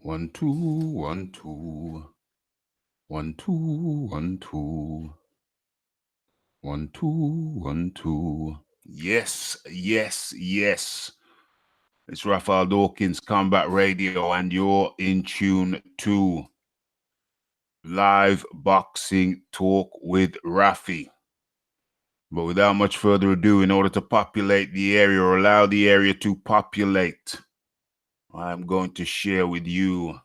1 2 1 2 1 2 1 2 1 2 1 2. Yes, yes, yes. It's Raphael Dawkins, Combat Radio, and you're in tune to Live Boxing Talk with Raphie. But without much further ado, in order to populate the area or allow the area to populate, I'm going to share with you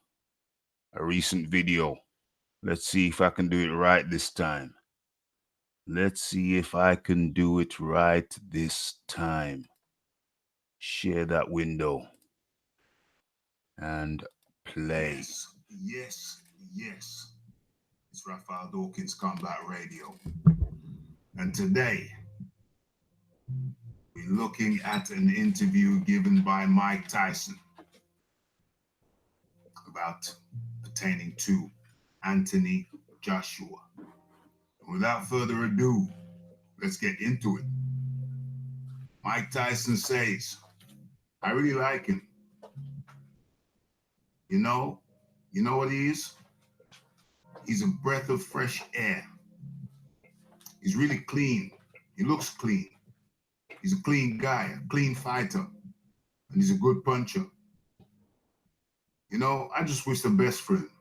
a recent video. Let's see if I can do it right this time. Let's see if I can do it right this time. Share that window and play. Yes, yes, yes. It's Raphael Dawkins Combat Radio. And today, we're looking at an interview given by Mike Tyson about pertaining to Anthony Joshua. And without further ado, let's get into it. Mike Tyson says, I really like him. You know what he is? He's a breath of fresh air. He's really clean. He looks clean. He's a clean guy, a clean fighter, and he's a good puncher. I just wish the best for him.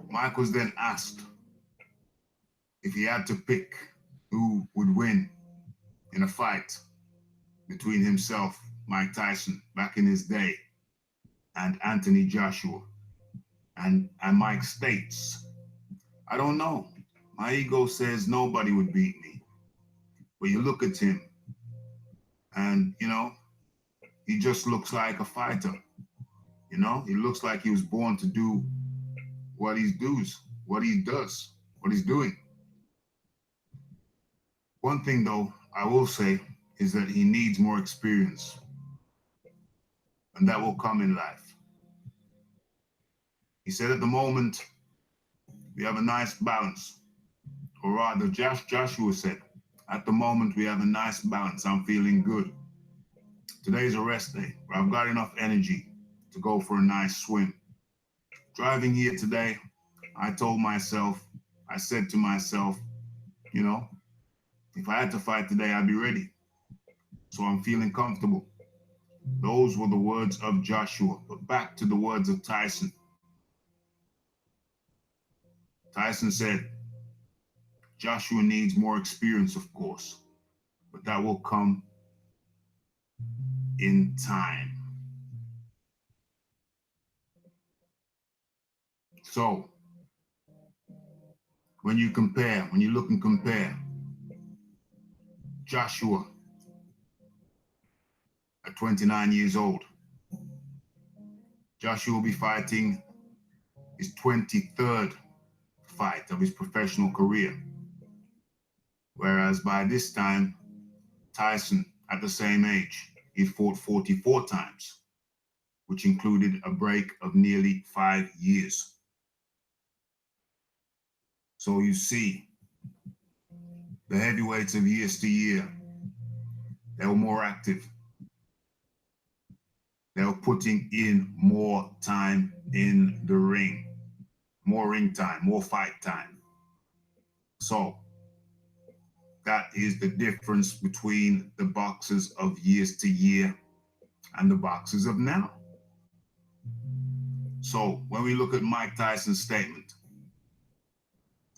Mike was then asked if he had to pick who would win in a fight between himself, Mike Tyson, back in his day, and Anthony Joshua. And Mike states, I don't know. My ego says nobody would beat me. But you look at him and, he just looks like a fighter. He looks like he was born to do what he does, what he's doing. One thing, though, I will say is that he needs more experience. And that will come in life. He said at the moment, we have a nice balance. Or rather, Joshua said, at the moment, we have a nice balance. I'm feeling good. Today's a rest day, where I've got enough energy to go for a nice swim. Driving here today, I said to myself, if I had to fight today, I'd be ready. So I'm feeling comfortable. Those were the words of Joshua. But back to the words of Tyson. Tyson said, Joshua needs more experience, of course, but that will come in time. So, when you look and compare Joshua at 29 years old, Joshua will be fighting his 23rd fight of his professional career. Whereas by this time, Tyson, at the same age, he fought 44 times, which included a break of nearly 5 years. So you see, the heavyweights of years to year, they were more active. They were putting in more time in the ring, more ring time, more fight time. So that is the difference between the boxers of years to year and the boxers of now. So when we look at Mike Tyson's statement,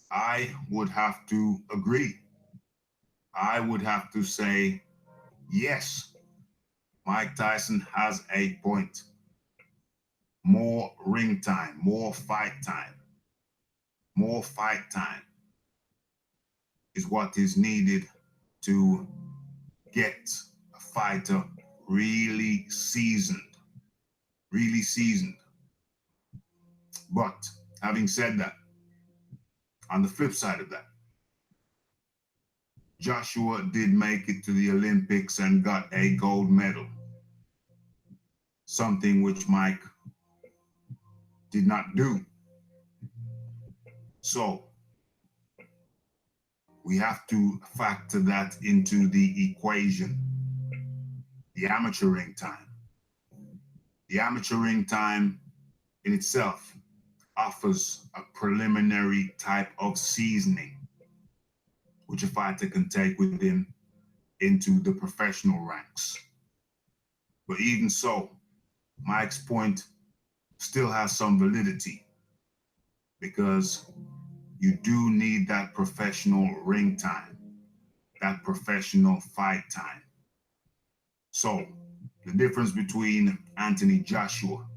I would have to agree. I would have to say, yes, Mike Tyson has a point. More ring time, more fight time is what is needed to get a fighter really seasoned. But having said that, on the flip side of that, Joshua did make it to the Olympics and got a gold medal, something which Mike did not do. So we have to factor that into the equation, the amateur ring time. The amateur ring time in itself offers a preliminary type of seasoning which a fighter can take with him into the professional ranks. But even so, Mike's point still has some validity because you do need that professional ring time, that professional fight time. So, the difference between Anthony Joshua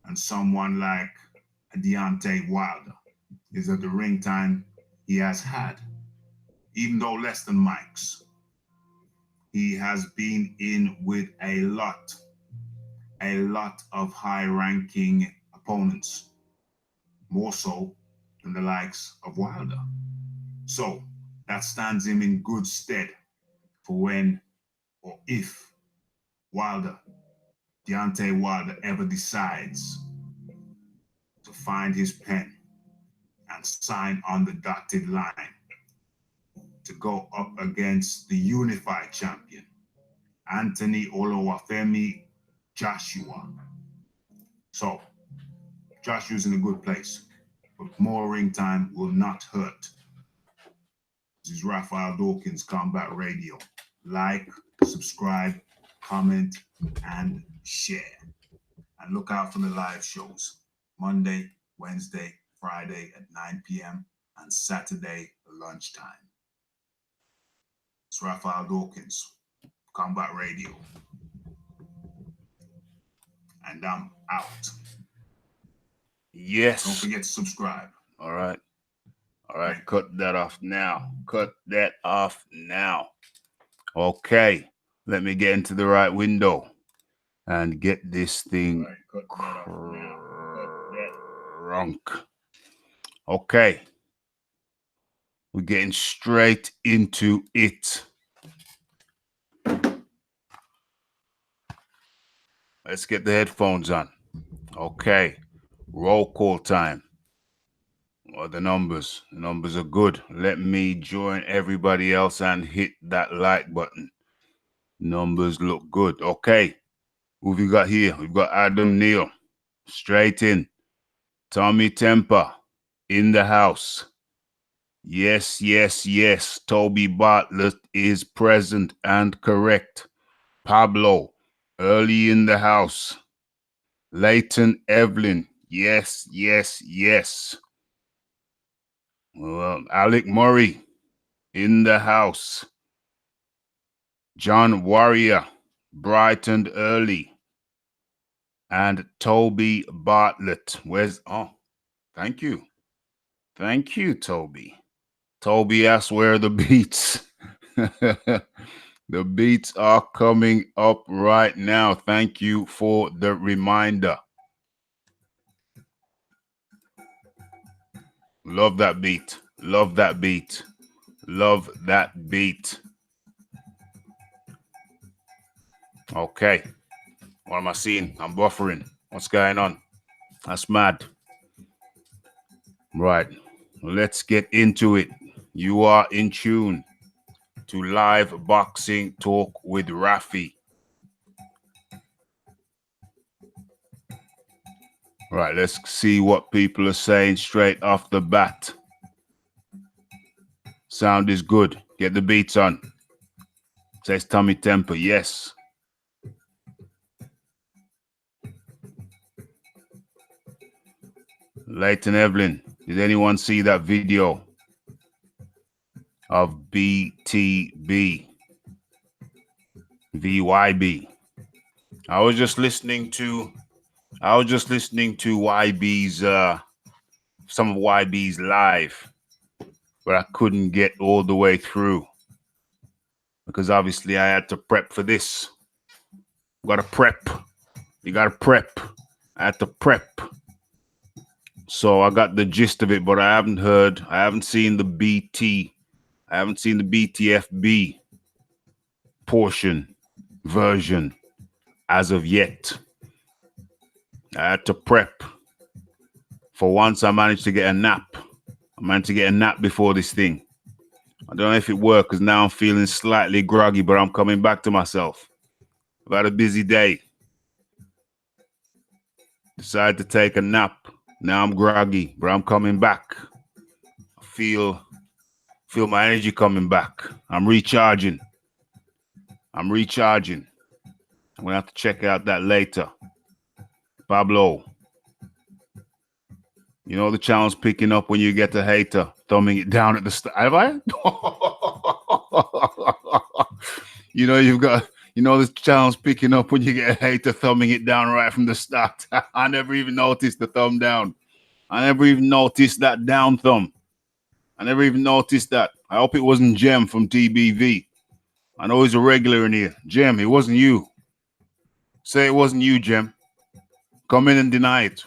and someone like Deontay Wilder is that the ring time he has had, even though less than Mike's, he has been in with a lot of high-ranking opponents, more so than the likes of Wilder. So that stands him in good stead for when or if Wilder, Deontay Wilder, ever decides to find his pen and sign on the dotted line to go up against the unified champion, Anthony Oluwafemi Joshua. So Joshua's in a good place, but more ring time will not hurt. This is Raphael Dawkins, Combat Radio. Like, subscribe, comment, and share. And look out for the live shows. Monday, Wednesday, Friday at 9 p.m. and Saturday lunchtime. It's Raphael Dawkins, Combat Radio. And I'm out. Yes. Don't forget to subscribe. All right. All right. Cut that off now. Cut that off now. Okay. Let me get into the right window and get this thing crunk. Okay. We're getting straight into it. Let's get the headphones on. Okay. Roll call time. What are the numbers? The numbers are good. Let me join everybody else and hit that like button. Numbers look good. Okay. Who have we got here? We've got Adam Neal. Straight in. Tommy Temper. In the house. Yes, yes, yes. Toby Bartlett is present and correct. Pablo. Early in the house. Leighton Evelyn. Yes, yes, yes. Alec Murray. In the house. John Warrior. Bright and early. And Toby Bartlett. Thank you. Thank you, Toby. Toby asks where are the beats. The beats are coming up right now. Thank you for the reminder. Love that beat. Love that beat. Love that beat. Okay. What am I seeing? I'm buffering. What's going on? That's mad. Right. Let's get into it. You are in tune to Live Boxing Talk with Raphie. Right, let's see what people are saying straight off the bat. Sound is good. Get the beats on. Says Tommy Temper. Yes. Leighton Evelyn. Did anyone see that video of BTB? VYB. I was just listening to YB's some of YB's live, but I couldn't get all the way through because obviously I had to prep for this. You gotta prep. I had to prep. So I got the gist of it, but I haven't seen the BTFB version as of yet. I had to prep. For once, I managed to get a nap. Before this thing. I don't know if it worked because now I'm feeling slightly groggy, but I'm coming back to myself. I've had a busy day. Decided to take a nap. Now I'm groggy, but I'm coming back. I feel my energy coming back. I'm recharging. I'm recharging. I'm gonna have to check out that later. Pablo, you know the channel's picking up when you get a hater thumbing it down at the start. Have I? You know the channel's picking up when you get a hater thumbing it down right from the start. I never even noticed the thumb down. I never even noticed that down thumb. I never even noticed that. I hope it wasn't Jem from TBV. I know he's a regular in here. Jem, it wasn't you. Say it wasn't you, Jem. Come in and deny it.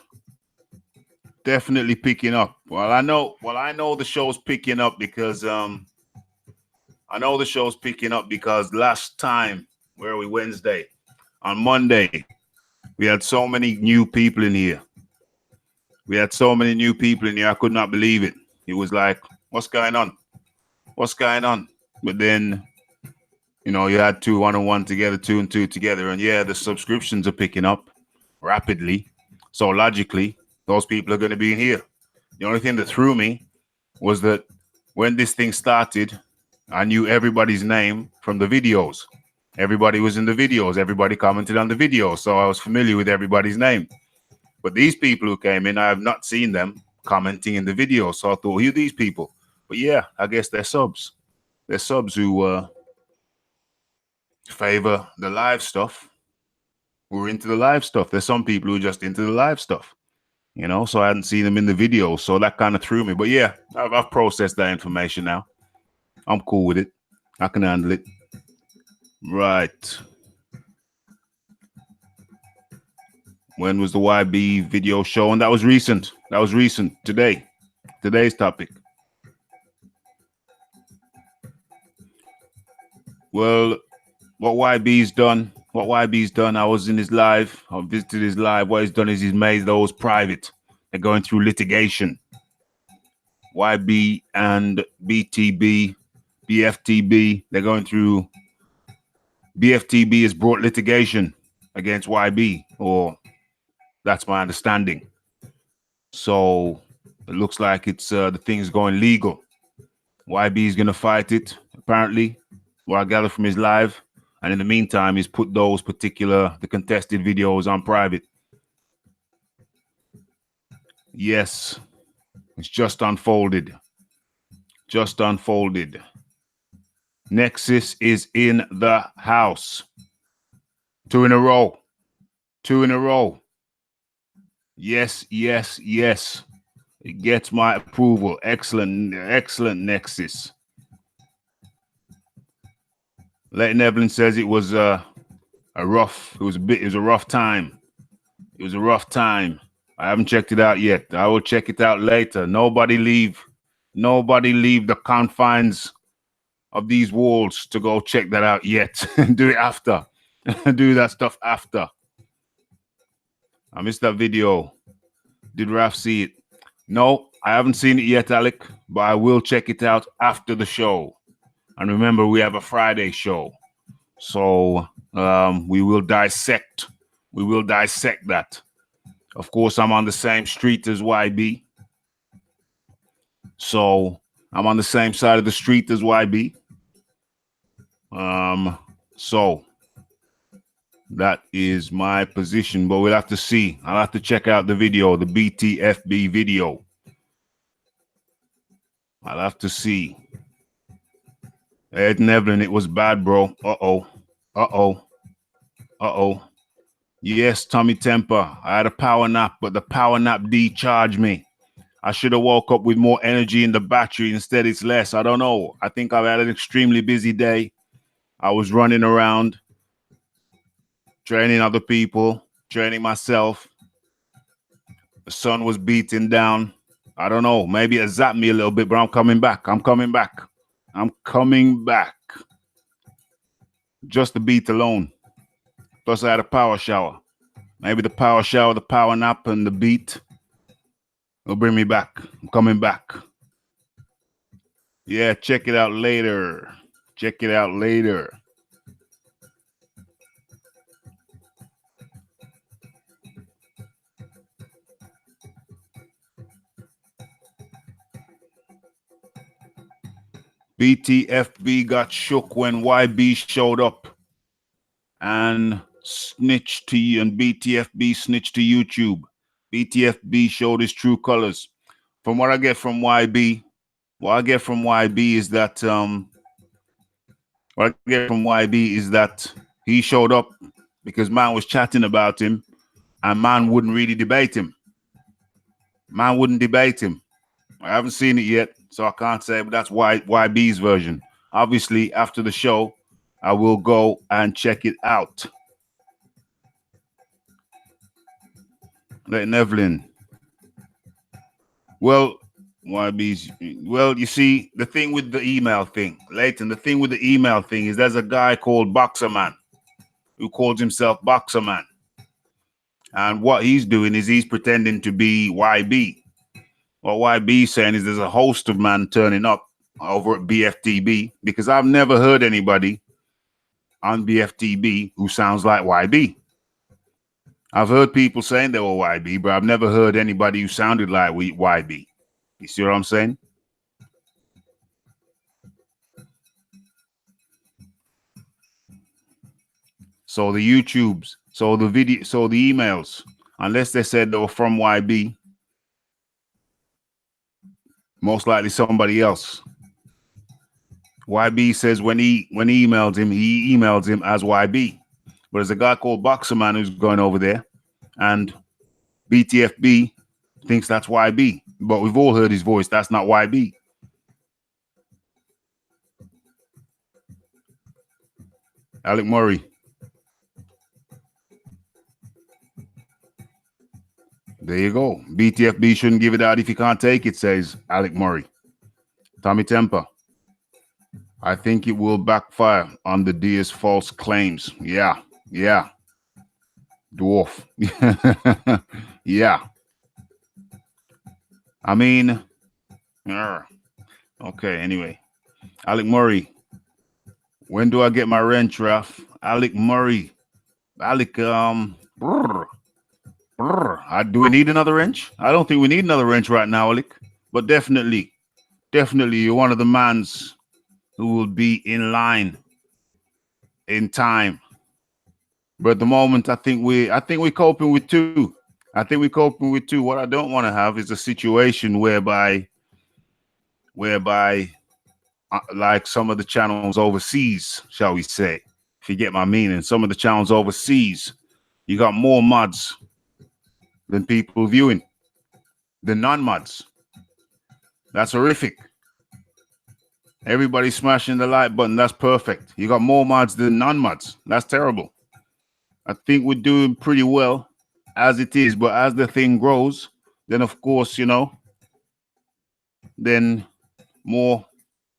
Definitely picking up. Well, I know the show's picking up because last time, where are we, Wednesday? On Monday, we had so many new people in here. I could not believe it. It was like, what's going on? What's going on? But then, you know, you had 2 1 and 1 together, 2 and 2 together. And yeah, the subscriptions are picking up rapidly. So logically, those people are going to be in here. The only thing that threw me was that when this thing started, I knew everybody's name from the videos. Everybody was in the videos. Everybody commented on the videos. So I was familiar with everybody's name. But these people who came in, I have not seen them commenting in the video. So I thought, who are these people? But yeah, I guess they're subs. They're subs who favor the live stuff. Who are into the live stuff. There's some people who are just into the live stuff. You know, so I hadn't seen them in the video. So that kind of threw me. But yeah, I've processed that information now. I'm cool with it. I can handle it. Right. When was the YB video show? And that was recent. Today. Today's topic. Well, what YB's done, I was in his live. I visited his live. What he's done is he's made those private. They're going through litigation. YB and BTB, BFTB, they're going through. BFTB has brought litigation against YB, or that's my understanding. So it looks like it's the thing's going legal. YB is going to fight it, apparently, what I gather from his live. And in the meantime, he's put the contested videos on private. Yes, it's just unfolded. Nexus is in the house. 2 in a row. Yes. It gets my approval. Excellent, Nexus. Leighton Evelyn says it was a rough time. I haven't checked it out yet. I will check it out later. Nobody leave the confines of these walls to go check that out yet. Do it after. Do that stuff after. I missed that video. Did Raph see it? No, I haven't seen it yet, Alec, but I will check it out after the show. And remember, we have a Friday show. So we will dissect that. Of course, I'm on the same street as YB. So I'm on the same side of the street as YB. So that is my position, but we'll have to see. I'll have to check out the video, the BTFB video. I'll have to see. Ed Nevlin, it was bad, bro. Uh-oh. Yes, Tommy Temper. I had a power nap, but the power nap decharged me. I should have woke up with more energy in the battery. Instead, it's less. I don't know. I think I've had an extremely busy day. I was running around, training other people, training myself. The sun was beating down. I don't know. Maybe it zapped me a little bit, but I'm coming back. Just the beat alone. Plus, I had a power shower. Maybe the power shower, the power nap, and the beat will bring me back. I'm coming back. Yeah, check it out later. BTFB got shook when YB showed up and snitched to you, and BTFB snitched to YouTube. BTFB showed his true colors. From what I get from YB, what I get from YB is that what I get from YB is that he showed up because man was chatting about him, and man wouldn't really debate him. Man wouldn't debate him. I haven't seen it yet, so I can't say, but that's YB's version. Obviously, after the show, I will go and check it out. Leighton Evelyn. Well, YB's. Well, you see, the thing with the email thing, Leighton, the thing with the email thing is there's a guy called Boxer Man who calls himself Boxer Man. And what he's doing is he's pretending to be YB. What YB is saying is there's a host of man turning up over at BFTB because I've never heard anybody on BFTB who sounds like YB. I've heard people saying they were YB, but I've never heard anybody who sounded like YB. You see what I'm saying? So the YouTubes, so the video, so the emails, unless they said they were from YB, most likely somebody else. YB says when he emailed him, he emailed him as YB. But there's a guy called Boxer Man who's going over there, and BTFB thinks that's YB. But we've all heard his voice. That's not YB. Alec Murray. There you go. BTFB shouldn't give it out if he can't take it, says Alec Murray. Tommy Temper. I think it will backfire on the Diaz false claims. Yeah. Dwarf. Yeah. I mean, okay, anyway. Alec Murray. When do I get my wrench, Raph? Alec Murray. Alec, do we need another wrench? I don't think we need another wrench right now, Alec. But definitely, you're one of the mans who will be in line in time. But at the moment, I think we're coping with two. What I don't want to have is a situation whereby like some of the channels overseas, shall we say, if you get my meaning, some of the channels overseas, you got more mods than people viewing, than non-mods. That's horrific. Everybody smashing the like button. That's perfect. You got more mods than non-mods. That's terrible. I think we're doing pretty well as it is, but as the thing grows, then of course, then more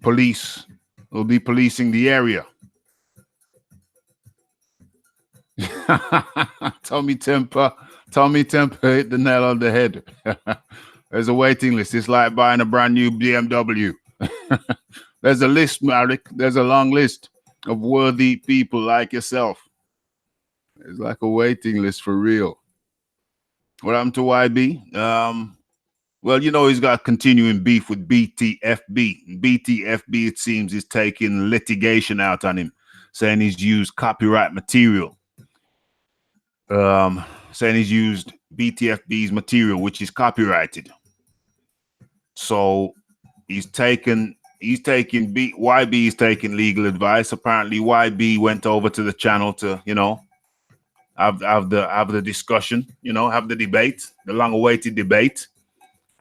police will be policing the area. Tommy Temper hit the nail on the head. There's a waiting list. It's like buying a brand new BMW. There's a list, Marek. There's a long list of worthy people like yourself. It's like a waiting list for real. What happened to YB? Well, he's got continuing beef with BTFB. BTFB, it seems, is taking litigation out on him, saying he's used copyright material. Saying he's used BTFB's material, which is copyrighted. So YB is taking legal advice. Apparently, YB went over to the channel to, have the discussion, have the debate, the long-awaited debate.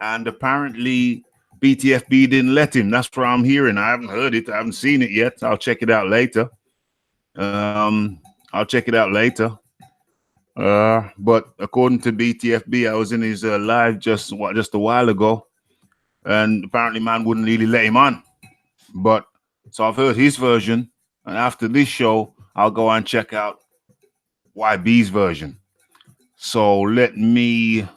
And apparently BTFB didn't let him. That's what I'm hearing. I haven't heard it. I haven't seen it yet. I'll check it out later. But according to BTFB, I was in his live just a while ago, and apparently man wouldn't really let him on. But so I've heard his version, and after this show, I'll go and check out YB's version. So let me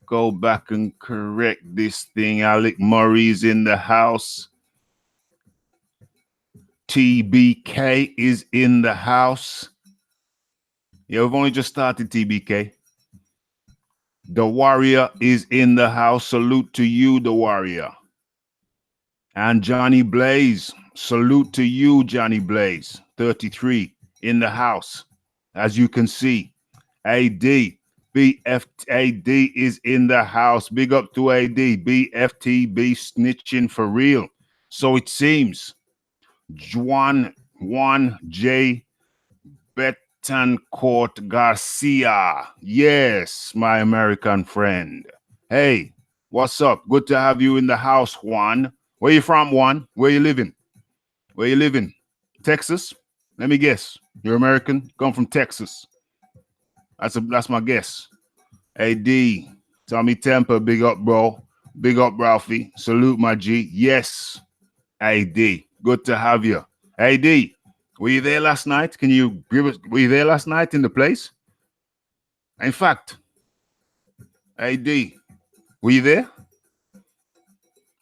go back and correct this thing. Alec Murray's in the house. TBK is in the house. Yeah, we've only just started, TBK. The Warrior is in the house. Salute to you, the Warrior. And Johnny Blaze, salute to you, Johnny Blaze, 33 in the house. As you can see, AD, BFAD is in the house. Big up to AD, BFTB snitching for real. So it seems. Juan J. Betancourt Garcia. Yes, my American friend. Hey, what's up? Good to have you in the house, Juan. Where you from, Juan? Where you living? Where you living? Texas? Let me guess. You're American? Come from Texas. That's my guess. AD, Tommy Temper, big up, bro. Big up, Raphie. Salute, my G. Yes, AD. Good to have you. AD, were you there last night? Can you give us? Were you there last night in the place? In fact, AD, were you there?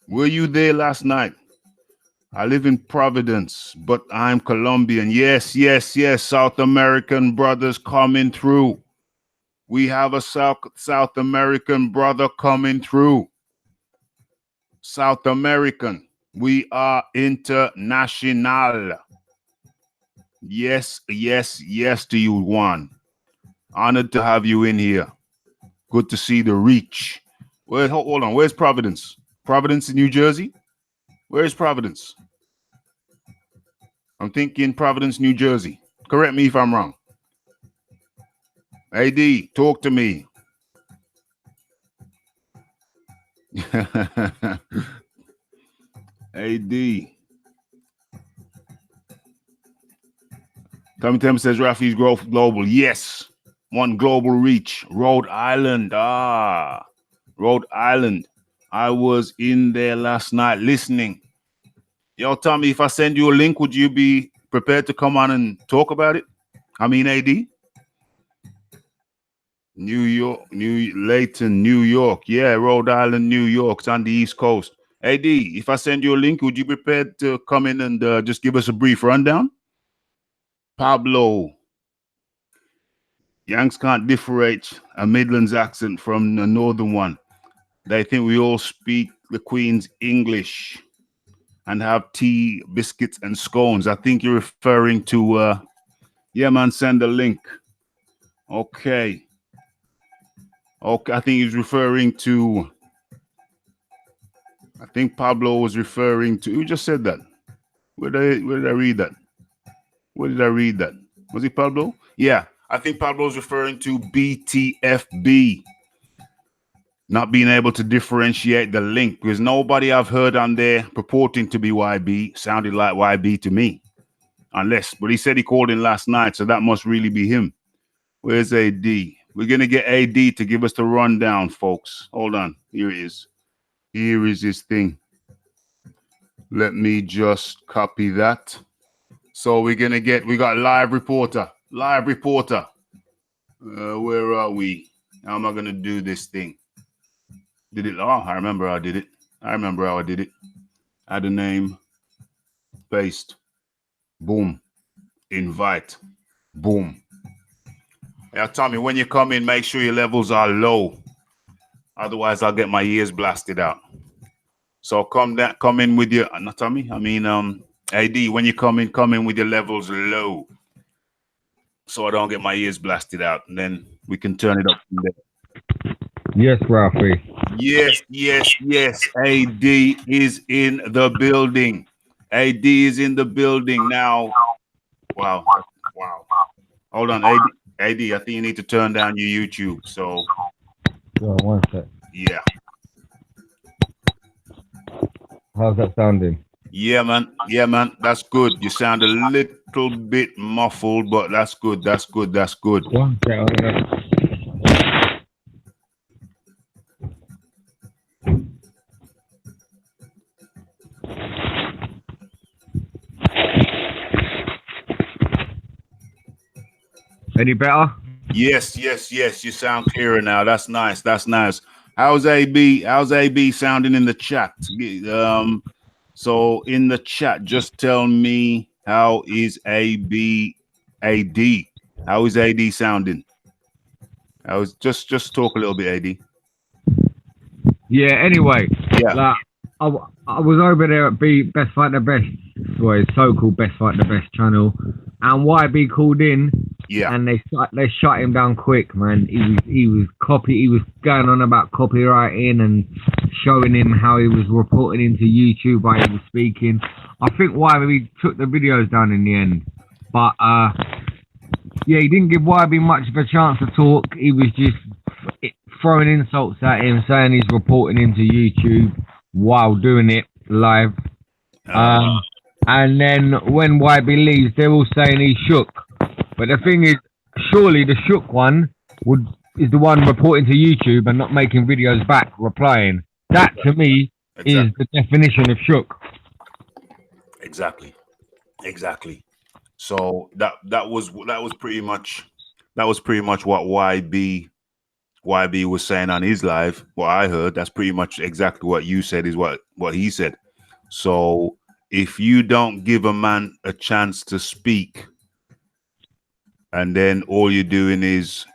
Were you there last night? I live in Providence, but I'm Colombian. Yes, yes, yes. South American brothers coming through. We have a South American brother coming through. South American. We are international. Yes, yes, yes to you, Juan. Honored to have you in here. Good to see the reach. Hold on. Where's Providence? Providence in New Jersey? Where is Providence? I'm thinking Providence, New Jersey. Correct me if I'm wrong. AD, talk to me. AD. Tommy Tim says Raphie's growth global. Yes. One global reach. Rhode Island. Rhode Island. I was in there last night listening. Yo, Tommy, if I send you a link, would you be prepared to come on and talk about it? I mean, AD? New York, Layton, New York. Yeah, Rhode Island, New York. It's on the East Coast. AD, if I send you a link, would you be prepared to come in and just give us a brief rundown? Pablo. Yanks can't differentiate a Midlands accent from a northern one. They think we all speak the Queen's English and have tea, biscuits, and scones. I think you're referring to, yeah, man, send a link. Okay. Okay, I think he's referring to, I think Pablo was referring to, who just said that? Where did I read that? Where did I read that? Was it Pablo? Yeah, I think Pablo's referring to BTFB. Not being able to differentiate the link because nobody I've heard on there purporting to be YB sounded like YB to me. Unless, but he said he called in last night, so that must really be him. Where's AD? We're going to get AD to give us the rundown, folks. Hold on. Here it is. Here is his thing. Let me just copy that. So we're going to we got live reporter. Live reporter. Where are we? How am I going to do this thing? Did it? Oh, I remember how I did it. Add a name. Paste. Boom. Invite. Boom. Now, Tommy, when you come in, make sure your levels are low. Otherwise, I'll get my ears blasted out. So come in with your, not Tommy, I mean, AD, when you come in with your levels low. So I don't get my ears blasted out. And then we can turn it up from there. Yes, Raphie. Yes, yes, yes. AD is in the building. AD is in the building now. Wow. Hold on, AD, I think you need to turn down your YouTube. So, One sec. Yeah. How's that sounding? Yeah, man. That's good. You sound a little bit muffled, but that's good. One sec. Any better? Yes. You sound clearer now. That's nice. How's AB sounding in the chat? So in the chat, just tell me how is AD? How is AD sounding? I was just talk a little bit, AD. Yeah. Anyway. Yeah. I was over there at Best Fight the Best, well, it's so-called Best Fight the Best channel, and YB called in, Yeah. and they shut him down quick, man. He was going on about copywriting and showing him how he was reporting into YouTube while he was speaking. I think YB took the videos down in the end, but yeah, he didn't give YB much of a chance to talk. He was just throwing insults at him, saying he's reporting into YouTube while doing it live. And then when YB leaves, they're all saying he's shook. But the thing is, surely the shook one is the one reporting to YouTube and not making videos back, replying. That to me is the definition of shook. Exactly. So that was pretty much what YB was saying on his live. What I heard, that's pretty much exactly what you said is what he said. So if you don't give a man a chance to speak, and then all you're doing is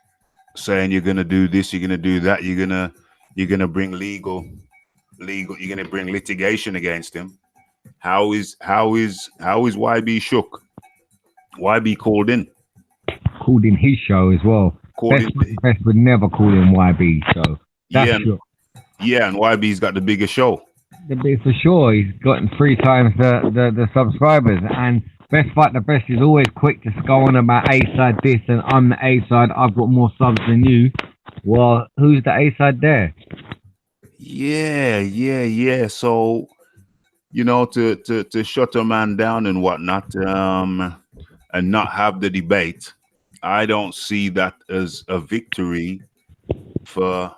saying you're gonna do this, you're gonna do that, you're gonna bring legal, you're gonna bring litigation against him. How is YB shook? YB called in His show as well. Best would never call him YB, so that's shook. Yeah, and YB's got the bigger show. For sure, he's gotten 3 times the subscribers, and Best Fight the Best is always quick to go on about A-side this, and I'm the A-side, I've got more subs than you. Well, who's the A-side there? Yeah. So, you know, to shut a man down and whatnot, and not have the debate, I don't see that as a victory for,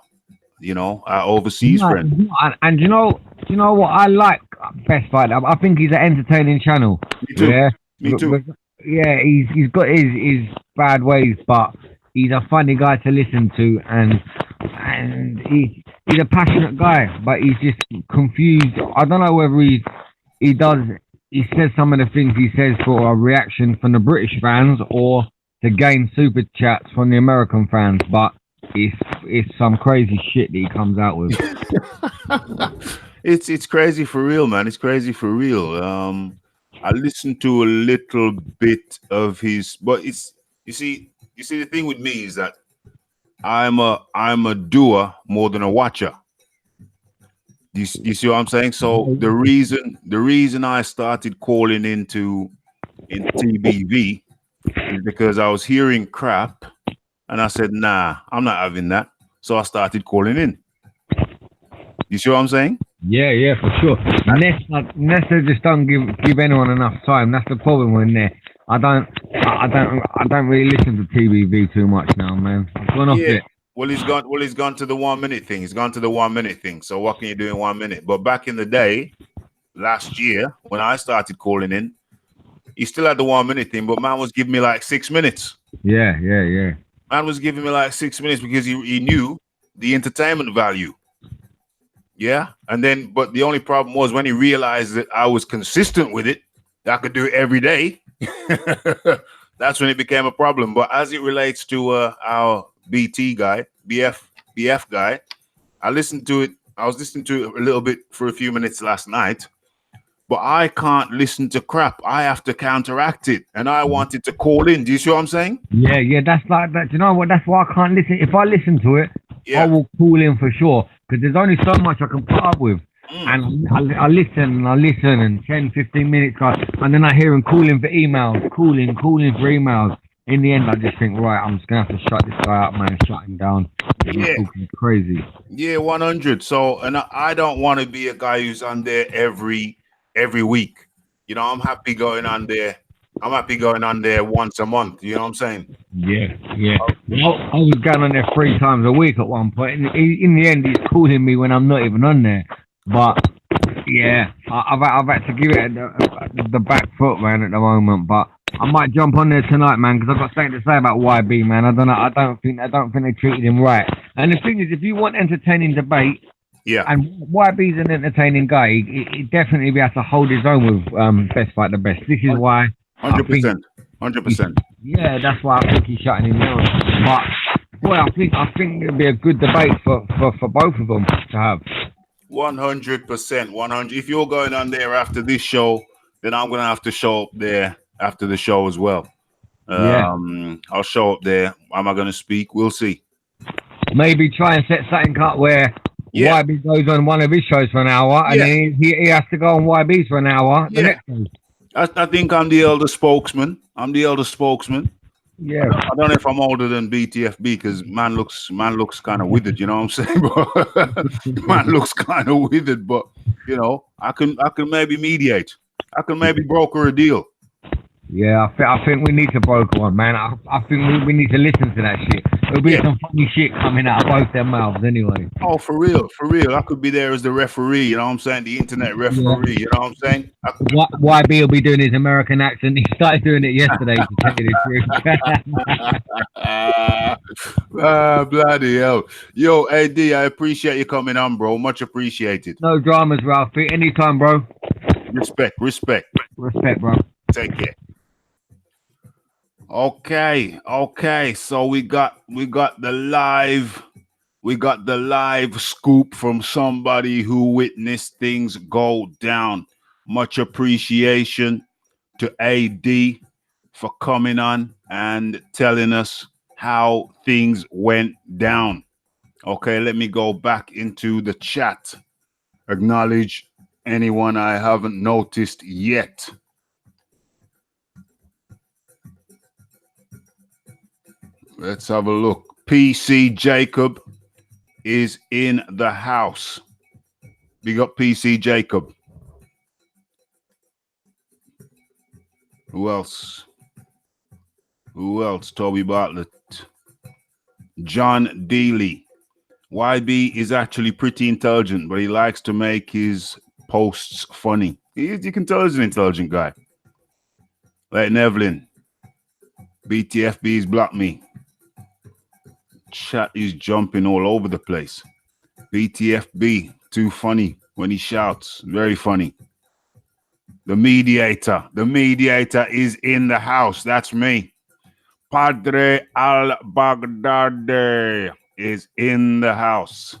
you know, our overseas friend. And you know what I like Best Fight? I think he's an entertaining channel. Me too. Yeah, Me too. Yeah, he's got his bad ways, but he's a funny guy to listen to, and he's a passionate guy, but he's just confused. I don't know whether he says some of the things he says for a reaction from the British fans or to gain super chats from the American fans, but it's some crazy shit that he comes out with. It's crazy for real, man. It's crazy for real. I listened to a little bit of his, but it's you see the thing with me is that I'm a doer more than a watcher. You see what I'm saying? So the reason I started calling in TBV is because I was hearing crap, and I said, nah, I'm not having that. So I started calling in. You see what I'm saying? Yeah, for sure. Unless they just don't give anyone enough time. That's the problem when I don't really listen to TBV too much now, man. I've gone off it. Well, he's gone to the 1 minute thing. He's gone to the 1 minute thing. So what can you do in 1 minute? But back in the day, last year, when I started calling in, he still had the 1 minute thing, but man was giving me like 6 minutes. Yeah. Man was giving me like 6 minutes because he knew the entertainment value. Yeah. And then, but the only problem was when he realized that I was consistent with it, that I could do it every day. That's when it became a problem. But as it relates to our BT guy, BF guy, I was listening to it a little bit for a few minutes last night, but I can't listen to crap. I have to counteract it, and I wanted to call in. Do you see what I'm saying? Yeah, that's like that. You know what? That's why I can't listen. If I listen to it, I will call in for sure, because there's only so much I can put up with. And I listen and 10, 15 minutes, and then I hear him calling for emails, calling for emails. In the end, I just think, right, I'm just gonna have to shut this guy up, man, and shut him down. He's crazy. Yeah, 100. So, and I don't want to be a guy who's on there every week. You know, I'm happy going on there once a month. You know what I'm saying? Yeah. I was going on there 3 times a week at one point. In the end, he's calling me when I'm not even on there. But yeah, I've had to give it the back foot, man, at the moment. But I might jump on there tonight, man, because I've got something to say about YB, man. I don't know. I don't think they treated him right. And the thing is, if you want entertaining debate, and YB's an entertaining guy, he definitely has to hold his own with Best Fight the Best. This is why 100%. Yeah, that's why I think he's shutting him down. But boy, I think it'd be a good debate for both of them to have. 100%. 100. If you're going on there after this show, then I'm gonna have to show up there after the show as well. Yeah. I'll show up there. Am I gonna speak? We'll see. Maybe try and set something up where Yeah, YB goes on one of his shows for an hour, and yeah, then he has to go on YB's for an hour the yeah. next day. I think I'm the elder spokesman. I'm the elder spokesman. Yeah. I don't know if I'm older than BTFB because man looks kind of withered. You know what I'm saying? But man looks kind of withered. But I can maybe mediate. I can maybe broker a deal. Yeah, I think we need to broker one, man. I think we need to listen to that shit. There'll be Yeah. some funny shit coming out of both their mouths anyway. Oh, for real, for real. I could be there as the referee. You know what I'm saying? The internet Yeah. referee. You know what I'm saying? YB will be doing his American accent. He started doing it yesterday, to tell you the truth. Bloody hell. Yo, AD, I appreciate you coming on, bro. Much appreciated. No dramas, Raphie. Anytime, bro. Respect, respect. Respect, bro. Take care. Okay. So we got the live scoop from somebody who witnessed things go down. Much appreciation to AD for coming on and telling us how things went down. Okay, let me go back into the chat. Acknowledge anyone I haven't noticed yet. Let's have a look. PC Jacob is in the house. Big up PC Jacob. Who else? Toby Bartlett. John Dealey. YB is actually pretty intelligent, but he likes to make his posts funny. You can tell he's an intelligent guy. Like Nevlin. BTFB's blocked me. Chat is jumping all over the place. BTFB, too funny when he shouts. Very funny. The mediator is in the house. That's me. Padre al-Baghdadi is in the house.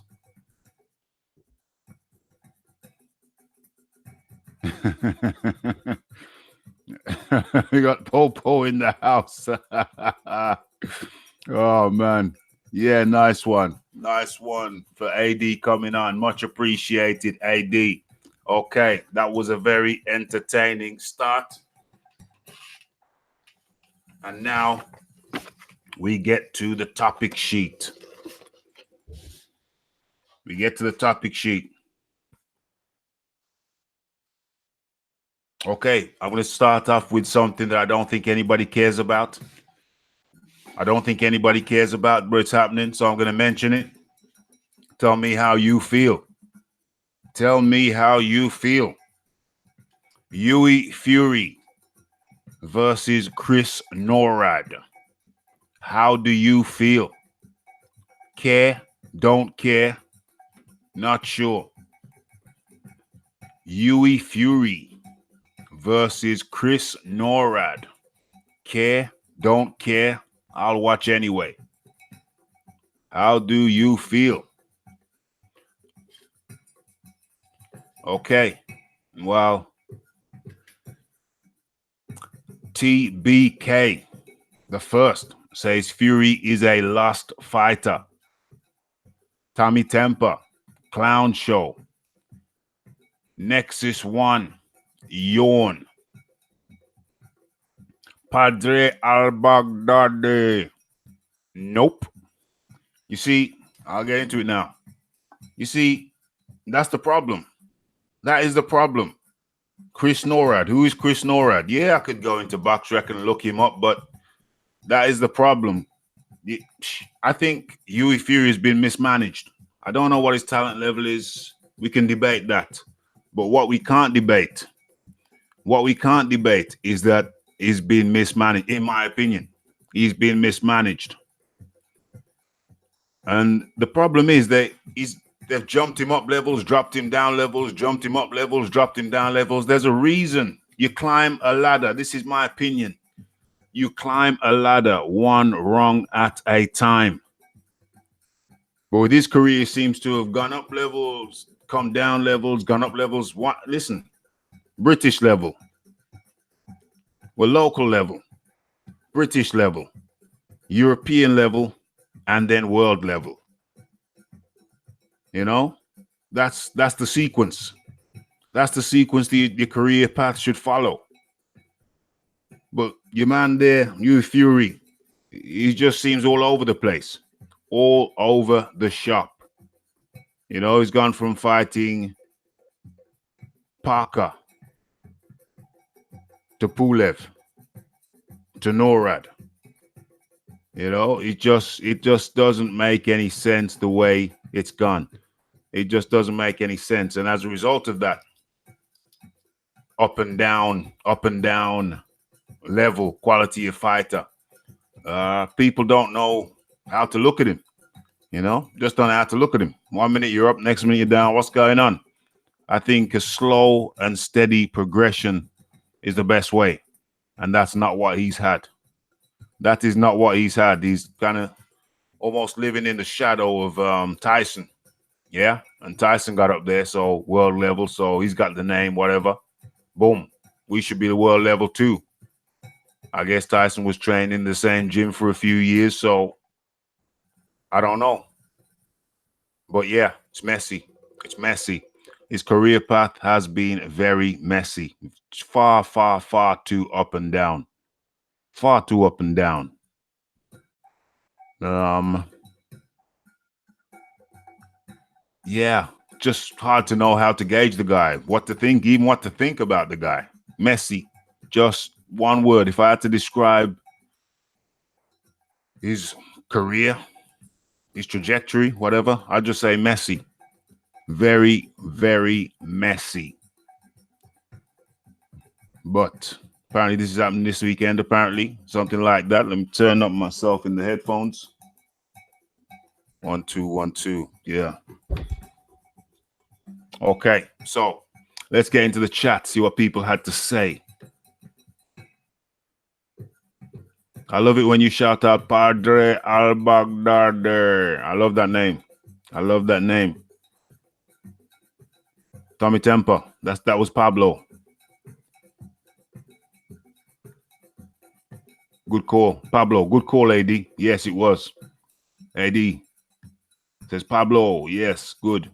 We got Popo in the house. Oh, man. Yeah, nice one. Nice one for AD coming on. Much appreciated, AD. Okay, that was a very entertaining start. And now we get to the topic sheet. Okay, I'm going to start off with something that I don't think anybody cares about. But it's happening, so I'm going to mention it. Tell me how you feel. Huey Fury versus Chris Norad. How do you feel? Care? Don't care? Not sure. Huey Fury versus Chris Norad. Care? Don't care? I'll watch anyway. How do you feel? Okay. Well, TBK, the first, says Fury is a lost fighter. Tommy Temper, Clown Show. Nexus 1, Yawn. Padre al-Baghdadi. Nope. You see, I'll get into it now. You see, that's the problem. That is the problem. Chris Norad. Who is Chris Norad? Yeah, I could go into BoxRec and look him up, but that is the problem. I think Huey Fury has been mismanaged. I don't know what his talent level is. We can debate that. But what we can't debate is that he's been mismanaged, in my opinion. He's been mismanaged. And the problem is they've jumped him up levels, dropped him down levels, jumped him up levels, dropped him down levels. There's a reason. You climb a ladder. This is my opinion. You climb a ladder one rung at a time. But with his career, he seems to have gone up levels, come down levels, gone up levels. What? Listen, British level, well, local level, British level, European level, and then world level. You know, that's the sequence. That's the sequence the career path should follow. But your man there, you Fury, he just seems all over the place, all over the shop. You know, he's gone from fighting Parker to Pulev to Norad. You know, it just doesn't make any sense the way it's gone. It just doesn't make any sense. And as a result of that, up and down level quality of fighter, people don't know how to look at him. You know, just don't know how to look at him. 1 minute you're up, next minute you're down. What's going on? I think a slow and steady progression is the best way. And that's not what he's had. That is not what he's had. He's kind of almost living in the shadow of Tyson. Yeah. And Tyson got up there, so world level. So he's got the name, whatever. Boom. We should be the world level too. I guess Tyson was trained in the same gym for a few years. So I don't know. But yeah, it's messy. It's messy. His career path has been very messy. Far, far, far too up and down. Far too up and down. Yeah, just hard to know how to gauge the guy, what to think, even what to think about the guy. Messy. Just one word. If I had to describe his career, his trajectory, whatever, I'd just say messy. Very, very messy. But apparently this is happening this weekend, apparently. Something like that. Let me turn up myself in the headphones. 1 2 1 2. Yeah. Okay, so let's get into the chat, see what people had to say. I love it when you shout out Padre Al-Baghdadi. I love that name. I love that name. Tommy Temper. That was Pablo. Good call. Pablo, good call, AD. Yes, it was. AD. Says Pablo. Yes, good.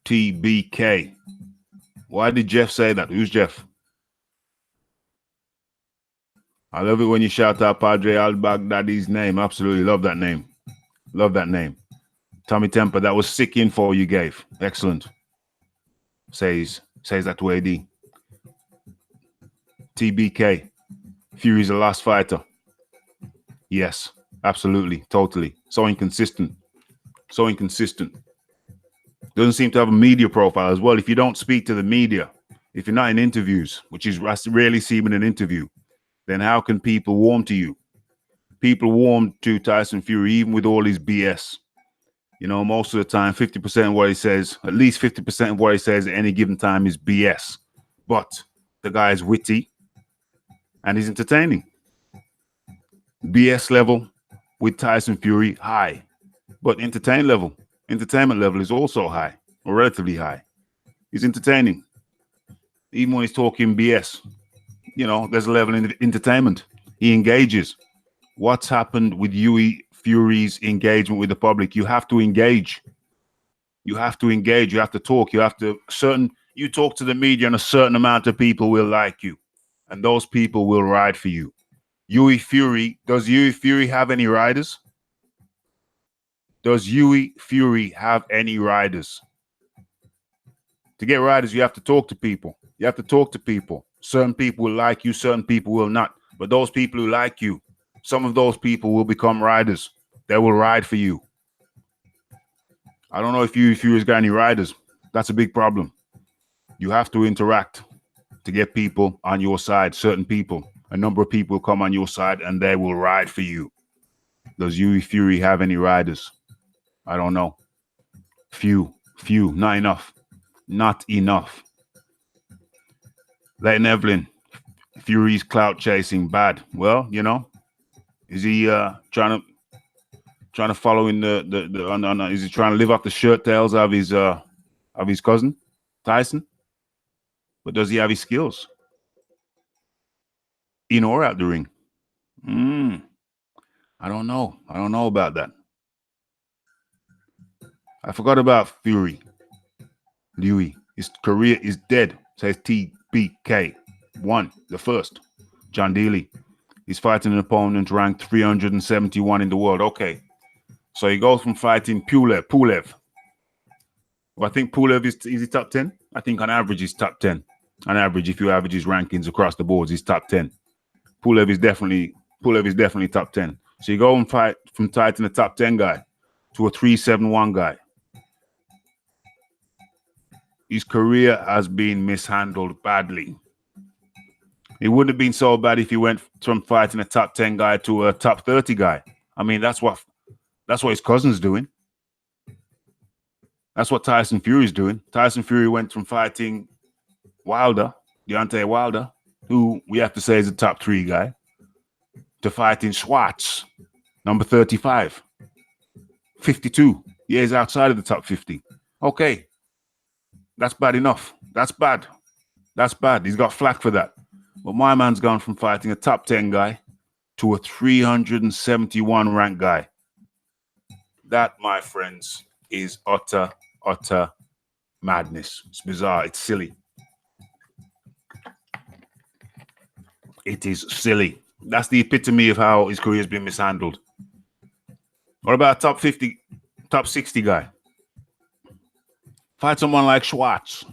TBK. Why did Jeff say that? Who's Jeff? I love it when you shout out Padre Al-Baghdadi's name. Absolutely love that name. Love that name. Tommy Temper, that was sick info you gave. Excellent. Says that to AD. TBK. Fury's the last fighter. Yes, absolutely, totally. So inconsistent. So inconsistent. Doesn't seem to have a media profile as well. If you don't speak to the media, if you're not in interviews, which is rarely seen in an interview, then how can people warm to you? People warm to Tyson Fury, even with all his BS. You know, most of the time, 50% of what he says, at least 50% of what he says at any given time is BS. But the guy is witty and he's entertaining. BS level with Tyson Fury, high. But entertainment level is also high, or relatively high. He's entertaining. Even when he's talking BS, you know, there's a level in entertainment. He engages. What's happened with Fury's engagement with the public? You have to engage. You have to engage. You have to talk. You talk to the media, and a certain amount of people will like you. And those people will ride for you. Does Yui Fury have any riders? Does Yui Fury have any riders? To get riders, you have to talk to people. You have to talk to people. Certain people will like you, certain people will not. But those people who like you, some of those people will become riders. They will ride for you. I don't know if Yui Fury's got any riders. That's a big problem. You have to interact to get people on your side, certain people. A number of people will come on your side and they will ride for you. Does Yui Fury have any riders? I don't know. Few, not enough. Not enough. Leighton Evelyn, Fury's clout chasing bad. Well, you know, is he trying to follow in is he trying to live off the shirt tails of of his cousin, Tyson. But does he have his skills? In or out the ring? I don't know. I don't know about that. I forgot about Fury. Louis. His career is dead, says TBK. 1, the first. John Daly. He's fighting an opponent ranked 371 in the world. Okay. So he goes from fighting Pulev. Well, I think Pulev is he top 10? I think on average he's top 10. On average, if you average his rankings across the boards, he's top 10. Pulev is definitely top 10. So you go and fight from fighting a top 10 guy to a 371 guy. His career has been mishandled badly. It wouldn't have been so bad if he went from fighting a top 10 guy to a top 30 guy. I mean, that's what his cousin's doing. That's what Tyson Fury's doing. Tyson Fury went from fighting Deontay Wilder, who we have to say is a top 3 guy, to fighting Schwartz, number 35, 52 years outside of the top 50. Okay, that's bad enough. That's bad. He's got flack for that. But my man's gone from fighting a top 10 guy to a 371 ranked guy. That, my friends, is utter madness. It's bizarre. It's silly. It is silly. That's the epitome of how his career has been mishandled. What about top 50, top 60 guy? Fight someone like Schwartz.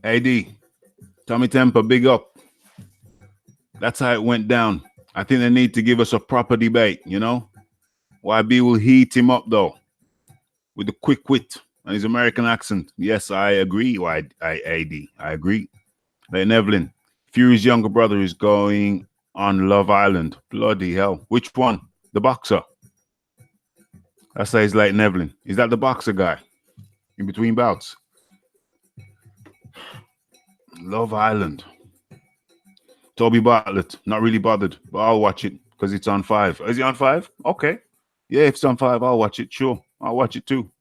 AD, Tommy Temper, big up. That's how it went down. I think they need to give us a proper debate, you know? YB will heat him up, though, with the quick wit and his American accent. Yes, I agree, AD. I agree. Leighton Evelyn, Fury's younger brother is going on Love Island. Bloody hell. Which one? The boxer. That says Leighton Evelyn. Is that the boxer guy in between bouts? Love Island. Toby Bartlett, not really bothered, but I'll watch it because it's on 5. Is it on 5? Okay. Yeah, if it's on 5, I'll watch it. Sure. I'll watch it too.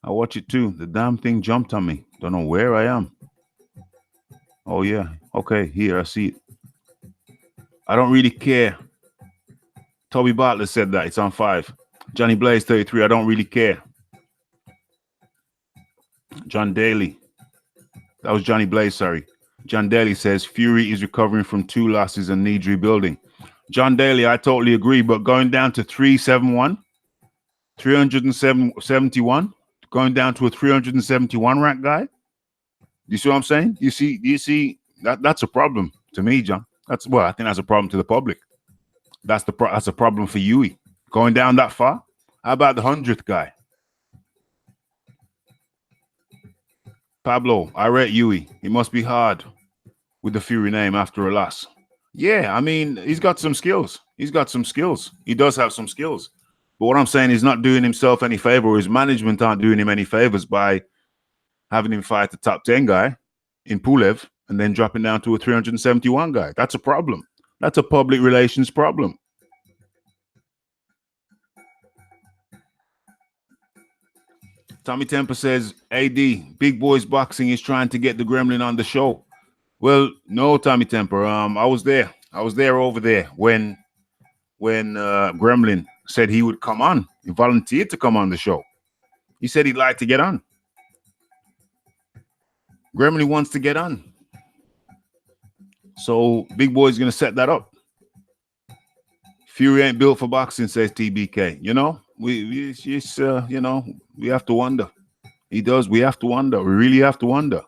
The damn thing jumped on me. Don't know where I am. Oh, yeah. Okay, here, I see it. I don't really care. Toby Bartlett said that. It's on 5. Johnny Blaze, 33. I don't really care. John Daly. That was Johnny Blaze, sorry. John Daly says Fury is recovering from 2 losses and needs rebuilding. John Daly, I totally agree, but going down to 371, going down to a 371 ranked guy. You see what I'm saying? You see that's a problem to me, John. I think that's a problem to the public. That's a problem for Yui. Going down that far? How about the 100th guy? Pablo, I rate Yui. It must be hard with the Fury name after a loss. Yeah, I mean, he's got some skills. He does have some skills. But what I'm saying is not doing himself any favor, or his management aren't doing him any favors by having him fight the top 10 guy in Pulev and then dropping down to a 371 guy. That's a problem. That's a public relations problem. Tommy Temper says, AD, Big Boys Boxing is trying to get the Gremlin on the show. Well, no, Tommy Temper. I was there over there when Gremlin said he would come on. He volunteered to come on the show. He said he'd like to get on. Gremlin wants to get on. So Big Boy's going to set that up. Fury ain't built for boxing, says TBK. You know, we have to wonder. He does. We have to wonder. We really have to wonder.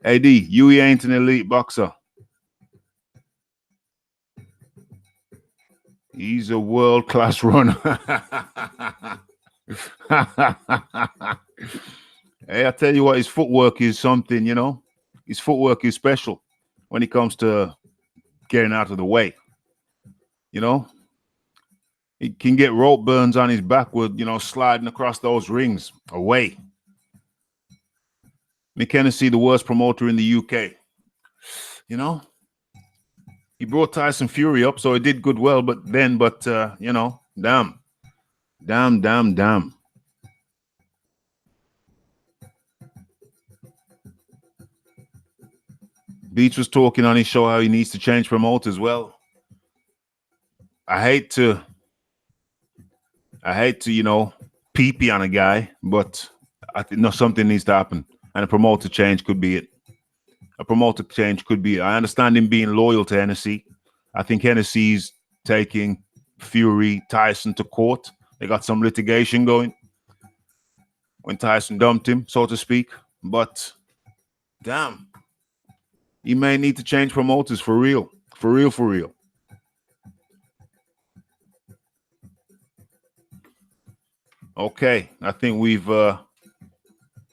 AD, Yui ain't an elite boxer. He's a world-class runner. Hey, I tell you what, his footwork is something, you know. His footwork is special when it comes to getting out of the way. You know, he can get rope burns on his back with, sliding across those rings away. McKenzie, the worst promoter in the UK. You know, He brought Tyson Fury up, so he did good well. But you know, damn. Beach was talking on his show how he needs to change promoters. Well, I hate to, you know, pee on a guy, but I think no, something needs to happen, and a promoter change could be it. A promoter change could be it. I understand him being loyal to Hennessy. I think Hennessy's taking Fury, Tyson to court. They got some litigation going when Tyson dumped him, so to speak. But damn, he may need to change promoters for real. For real. Okay, I think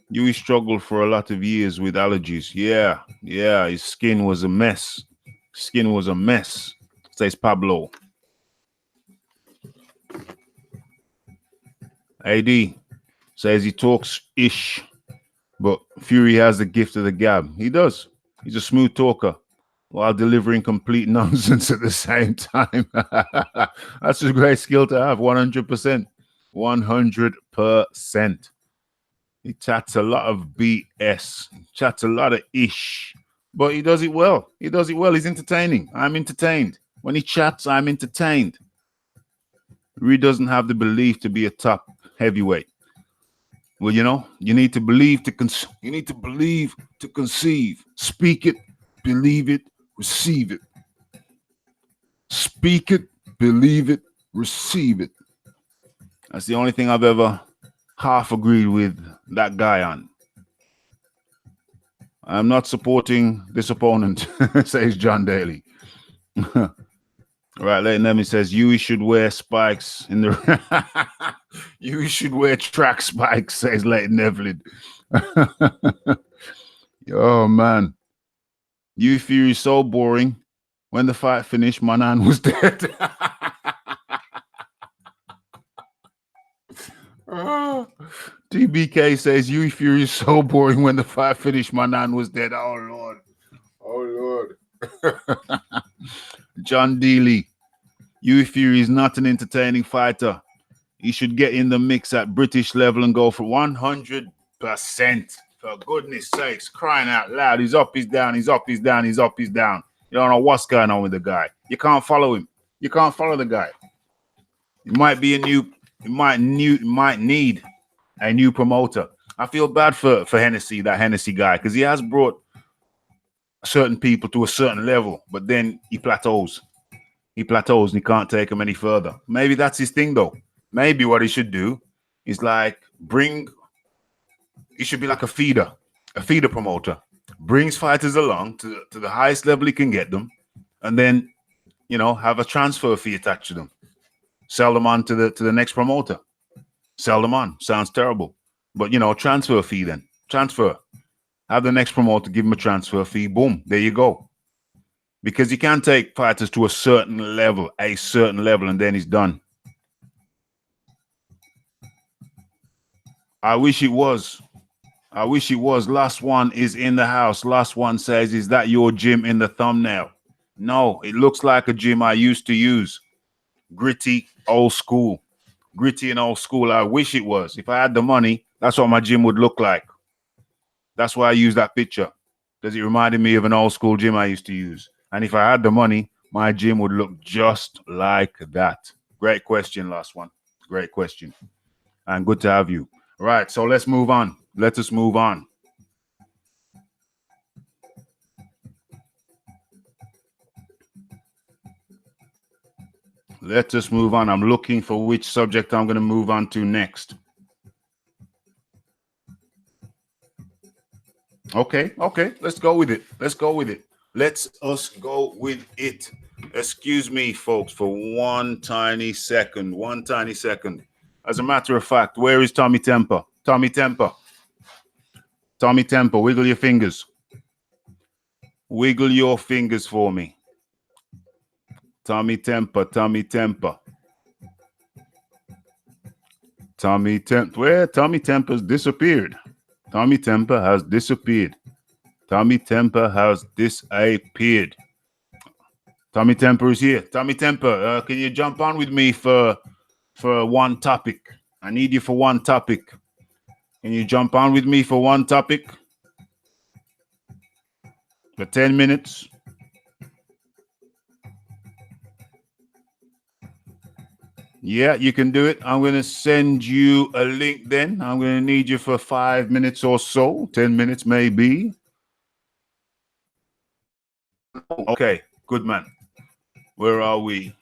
Yui struggled for a lot of years with allergies. Yeah, his skin was a mess. Says Pablo. AD says he talks ish, but Fury has the gift of the gab. He does. He's a smooth talker while delivering complete nonsense at the same time. That's a great skill to have, 100%. 100%. He chats a lot of BS, chats a lot of ish, but he does it well. He's entertaining. I'm entertained. When he chats, I'm entertained. He doesn't have the belief to be a top heavyweight. Well, you know, you need to believe to conceive. Speak it, believe it, receive it. Speak it, believe it, receive it. That's the only thing I've ever half agreed with that guy on. I'm not supporting this opponent, says John Daly. Right, Leighton Evans says Yui should wear spikes in the Yui should wear track spikes, says Leighton Evelyn. Oh man. Yui Fury is so boring. When the fight finished, Manan was dead. TBK says Yui Fury is so boring. When the fight finished, Manan was dead. Oh Lord. John Dealey. Yui Fury is not an entertaining fighter. He should get in the mix at British level and go for 100%. For goodness sakes, crying out loud. He's up, he's down, he's up, he's down, he's up, he's down. You don't know what's going on with the guy. You can't follow him. You can't follow the guy. It might be might need a new promoter. I feel bad for Hennessy, that Hennessy guy, because he has brought certain people to a certain level, but then he plateaus. And he can't take them any further. Maybe that's his thing, though. Maybe what he should do is he should be like a feeder promoter. Brings fighters along to the highest level he can get them, and then, you know, have a transfer fee attached to them. Sell them on to the next promoter. Sell them on. Sounds terrible. But, you know, transfer fee then. Transfer. Have the next promoter give him a transfer fee. Boom. There you go. Because you can't take fighters to a certain level, and then he's done. I wish it was. Last one is in the house. Last one says, is that your gym in the thumbnail? No, it looks like a gym I used to use. Gritty, old school. I wish it was. If I had the money, that's what my gym would look like. That's why I use that picture. Because it reminded me of an old school gym I used to use. And if I had the money, my gym would look just like that. Great question, last one. Great question. And good to have you. Right, so let's move on. Let us move on. Let us move on. I'm looking for which subject I'm going to move on to next. Okay. Let's go with it. Let us go with it. Excuse me, folks, for one tiny second. As a matter of fact, where is Tommy Temper? Tommy Temper, wiggle your fingers. Wiggle your fingers for me. Tommy Temper. Where? Tommy Temper's disappeared. Tommy Temper has disappeared. Tommy Tommy Temper is here. Tommy Temper, can you jump on with me for one topic? I need you for one topic. Can you jump on with me for one topic? For 10 minutes? Yeah, you can do it. I'm going to send you a link then. I'm going to need you for 5 minutes or so, 10 minutes maybe. Okay, good man. Where are we?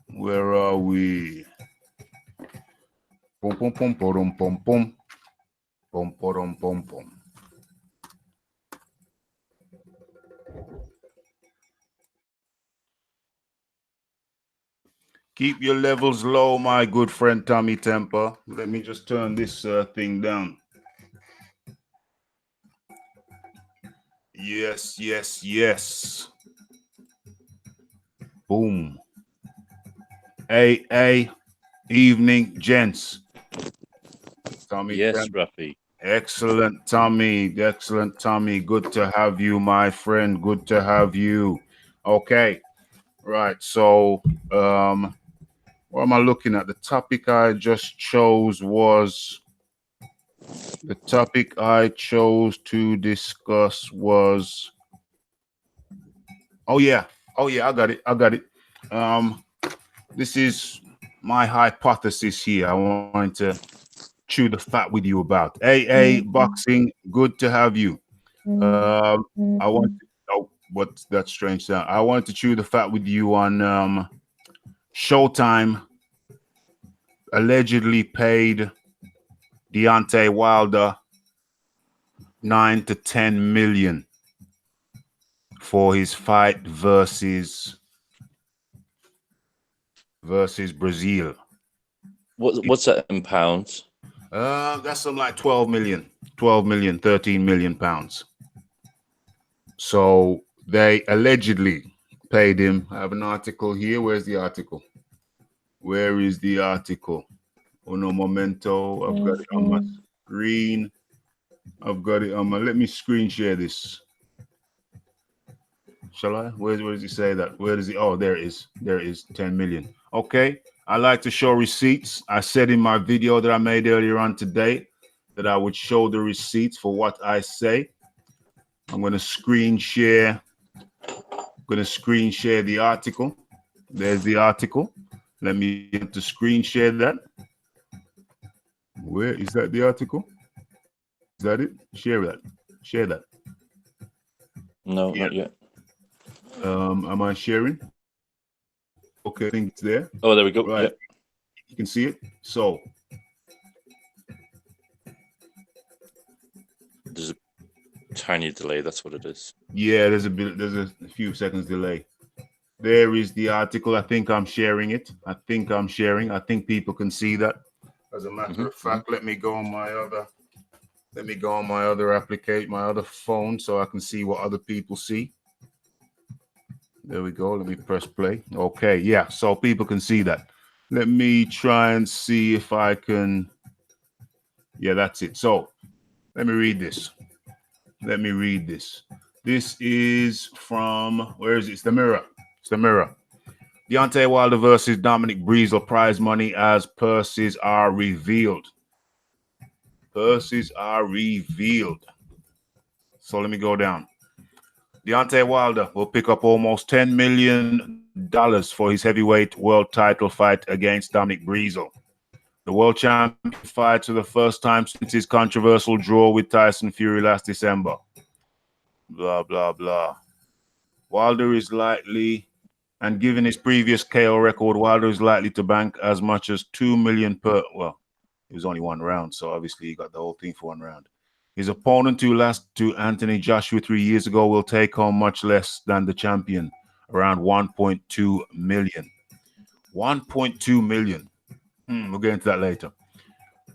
Where are we? Pom pom pom pom pom pom pom pom pom pom. Keep your levels low, my good friend Tommy Temper. Let me just turn this thing down. Yes, yes, yes. Boom. Hey, evening, gents. Tommy Yes, Temper. Raphie. Excellent, Tommy. Excellent, Tommy. Good to have you, my friend. Good to have you. Okay. Right. So, what am I looking at? The topic I just chose was the topic I chose to discuss was. Oh yeah. Oh yeah. I got it. I got it. Um, this is my hypothesis here. I want to chew the fat with you about. AA boxing. Good to have you. I want. Oh, what's that strange sound? I wanted to chew the fat with you on Showtime allegedly paid Deontay Wilder 9 to 10 million for his fight versus Brazil. What's that in pounds? That's something like 12 million, 13 million pounds. So they allegedly paid him. I have an article here. Where's the article? Where is the article? Uno momento. I've got it on my screen. I've got it on my. Let me screen share this. Shall I? Where does it say that? Where does it? Oh, there it is. There it is. 10 million. Okay. I like to show receipts. I said in my video that I made earlier on today that I would show the receipts for what I say. I'm going to screen share. I'm going to screen share the article. There's the article. Let me get to screen share that. Where is that? The article? Is that it? Share that. Share that. No, not yet. Am I sharing? Okay, I think it's there. Oh, there we go. Right. Yep. You can see it. So There's a tiny delay. That's what it is. yeah, there's a few seconds delay. There is the article. I think I'm sharing it. I think I'm sharing. I think people can see that. As a matter of fact, let me go on my other application, my other phone, so I can see what other people see. There we go. Let me press play. Okay, yeah, so people can see that. Let me try and see if I can. Yeah, that's it. So let me read this. Let me read this. This is from, where is it? It's the Mirror. It's the Mirror. Deontay Wilder versus Dominic Breezel prize money as purses are revealed. Purses are revealed. So let me go down. Deontay Wilder will pick up almost $10 million for his heavyweight world title fight against Dominic Breezel. The world champion fights for the first time since his controversial draw with Tyson Fury last December. Blah, blah, blah. Wilder is likely, and given his previous KO record, Wilder is likely to bank as much as $2 million per, well, it was only one round, so obviously he got the whole thing for one round. His opponent, who lost to Anthony Joshua 3 years ago, will take home much less than the champion, around 1.2 million. 1.2 million. We'll get into that later.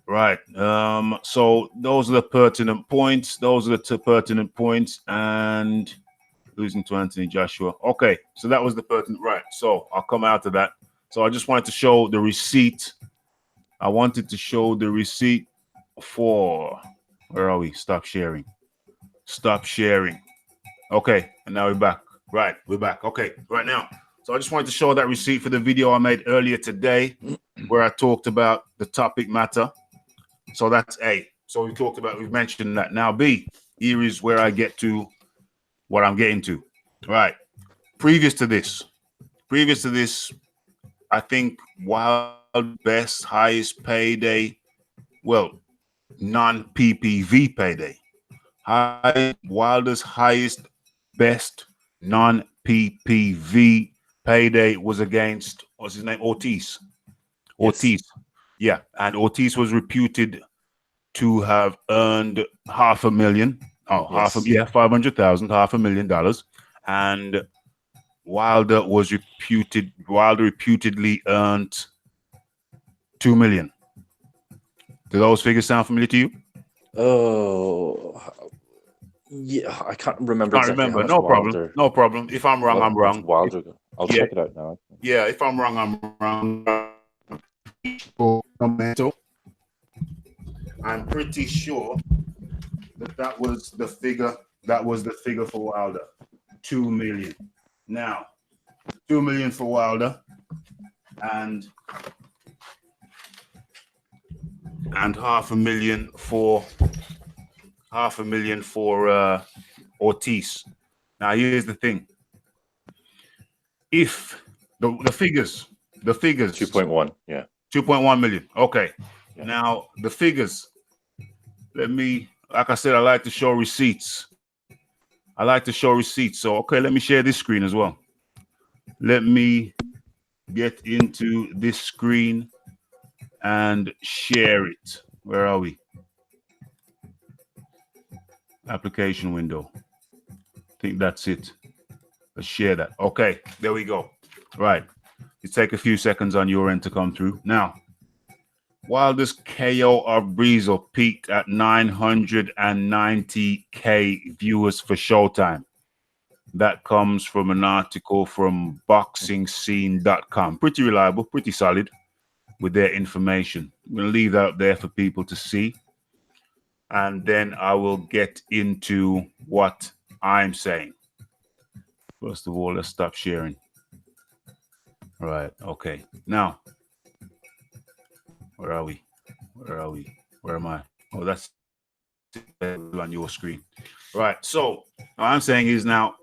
Right. So those are the pertinent points. Those are the pertinent points. And losing to Anthony Joshua. Okay. So that was the pertinent. Right. So I'll come out of that. So I just wanted to show the receipt. I wanted to show the receipt for, where are we? Stop sharing. Stop sharing. Okay. And now we're back. Right, we're back. Okay, right now. So I just wanted to show that receipt for the video I made earlier today where I talked about the topic matter. So that's A. So we've mentioned that. Now B, here is where I get to what I'm getting to. Right. Previous to this, I think Wild best highest payday, well, non-PPV payday. Wilder's highest best non-PPV payday was against, what's his name? Ortiz. Yes. Yeah. And Ortiz was reputed to have earned $500,000. Oh, Yes. $500,000, $500,000. And Wilder reputedly earned $2 million. Do those figures sound familiar to you? Oh, yeah. I can't remember Can't exactly remember. how much No Wilder. problem. No problem. If I'm wrong, I'm What wrong. Wilder? I'll Yeah. check it out now. Yeah, if I'm wrong, I'm wrong. I'm pretty sure that was the figure. That was the figure for Wilder. 2 million. Now, 2 million for Wilder, and $500,000 for Ortiz. Now, here's the thing. If the figures 2.1. Yeah. 2.1 million. Okay. Yeah. Now the figures. Like I said, I like to show receipts. So, okay, let me share this screen as well. Let me get into this screen and share it. Where are we? Application window. I think that's it. Let's share that. Okay, there we go. Right. It take a few seconds on your end to come through. Now, Wilder's KO of Breezel peaked at 990K viewers for Showtime. That comes from an article from boxingscene.com. Pretty reliable, pretty solid with their information. I'm going to leave that up there for people to see. And then I will get into what I'm saying. First of all, let's stop sharing. All right. Okay. Now, where are we? Where am I? Oh, that's on your screen. Right. So what I'm saying is now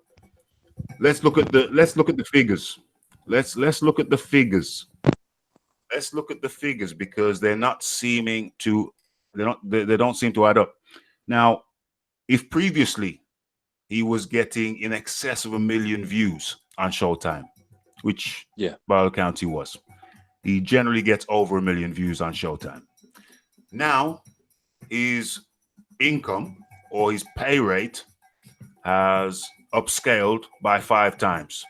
let's look at the figures. Let's look at the figures. Let's look at the figures because they don't seem to add up. Now, if previously he was getting in excess of 1 million views on Showtime, which by all accounts he was. He generally gets over 1 million views on Showtime. Now, his income or his pay rate has upscaled by 5 times.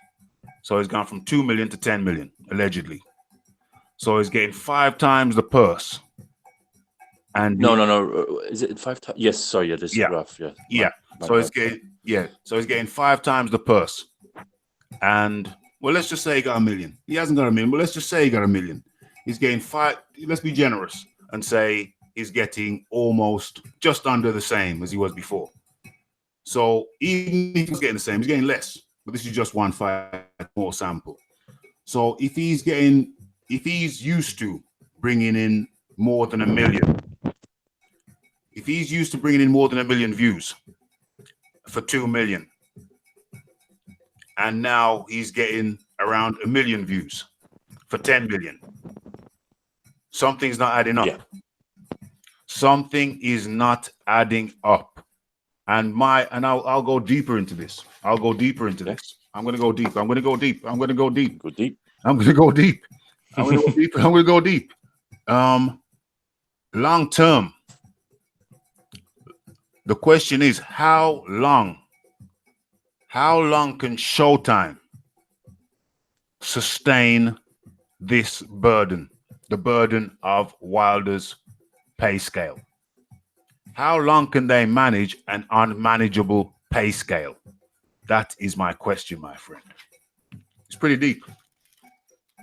So he's gone from 2 million to 10 million, allegedly. So he's getting 5 times the purse. And No. Is it 5 times? Yes, sorry, yeah, this is rough. Yeah. So he's getting 5 times the purse. And well, let's just say he got 1 million. He hasn't got 1 million, but let's just say he got 1 million. He's getting 5. Let's be generous and say he's getting almost just under the same as he was before. So even if he's getting the same, he's getting less. But this is just 1 5 more sample. So if he's used to bringing in more than 1 million, if he's used to bringing in more than 1 million views for 2 million, and now he's getting around 1 million views for 10 million. Something's not adding up. Yeah. Something is not adding up. And I'll go deeper into this. I'm going to go deep. I'm going to go deep. Long term. The question is, how long can Showtime sustain this burden, the burden of Wilder's pay scale? How long can they manage an unmanageable pay scale? That is my question, my friend. It's pretty deep.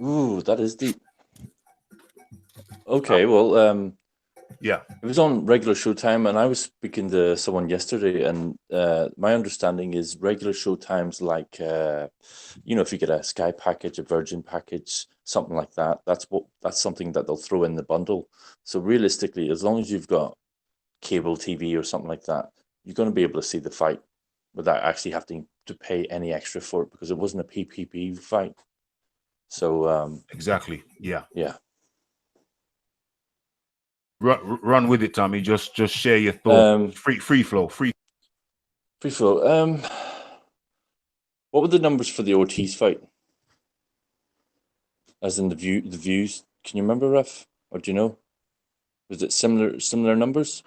Ooh, that is deep. Okay, well, Yeah. It was on regular Showtime, and I was speaking to someone yesterday, and my understanding is regular Showtime's like, if you get a Sky package, a Virgin package, something like that, that's something that they'll throw in the bundle. So realistically, as long as you've got cable TV or something like that, you're going to be able to see the fight without actually having to pay any extra for it, because it wasn't a PPP fight. So Exactly. Yeah. yeah. Run with it, Tommy. Just share your thoughts. Free flow. Free flow. What were the numbers for the Ortiz fight? As in the views? Can you remember, Ref? Or do you know? Was it similar numbers?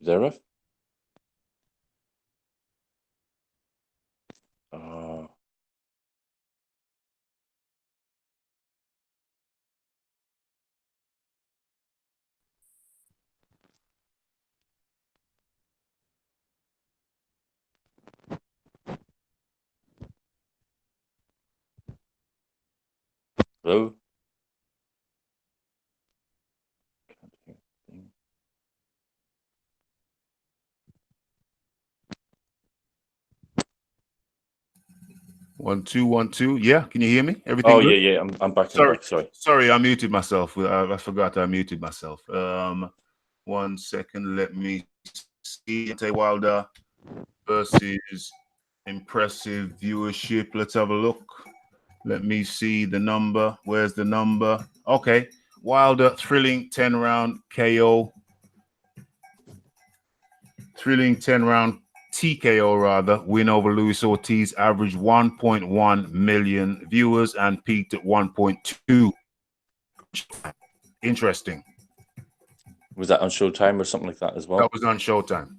There, Ref? Hello? Can't hear a thing. One, two, 1, 2. Yeah, can you hear me? Everything Oh, good? yeah. I'm back. Sorry, I muted myself. I forgot I muted myself. 1 second. Let me see. Deontay Wilder versus impressive viewership. Let's have a look. Let me see the number. Where's the number? Okay. Wilder, thrilling 10-round KO. Thrilling 10-round TKO, rather. Win over Luis Ortiz. Averaged 1.1 million viewers and peaked at 1.2. Interesting. Was that on Showtime or something like that as well? That was on Showtime.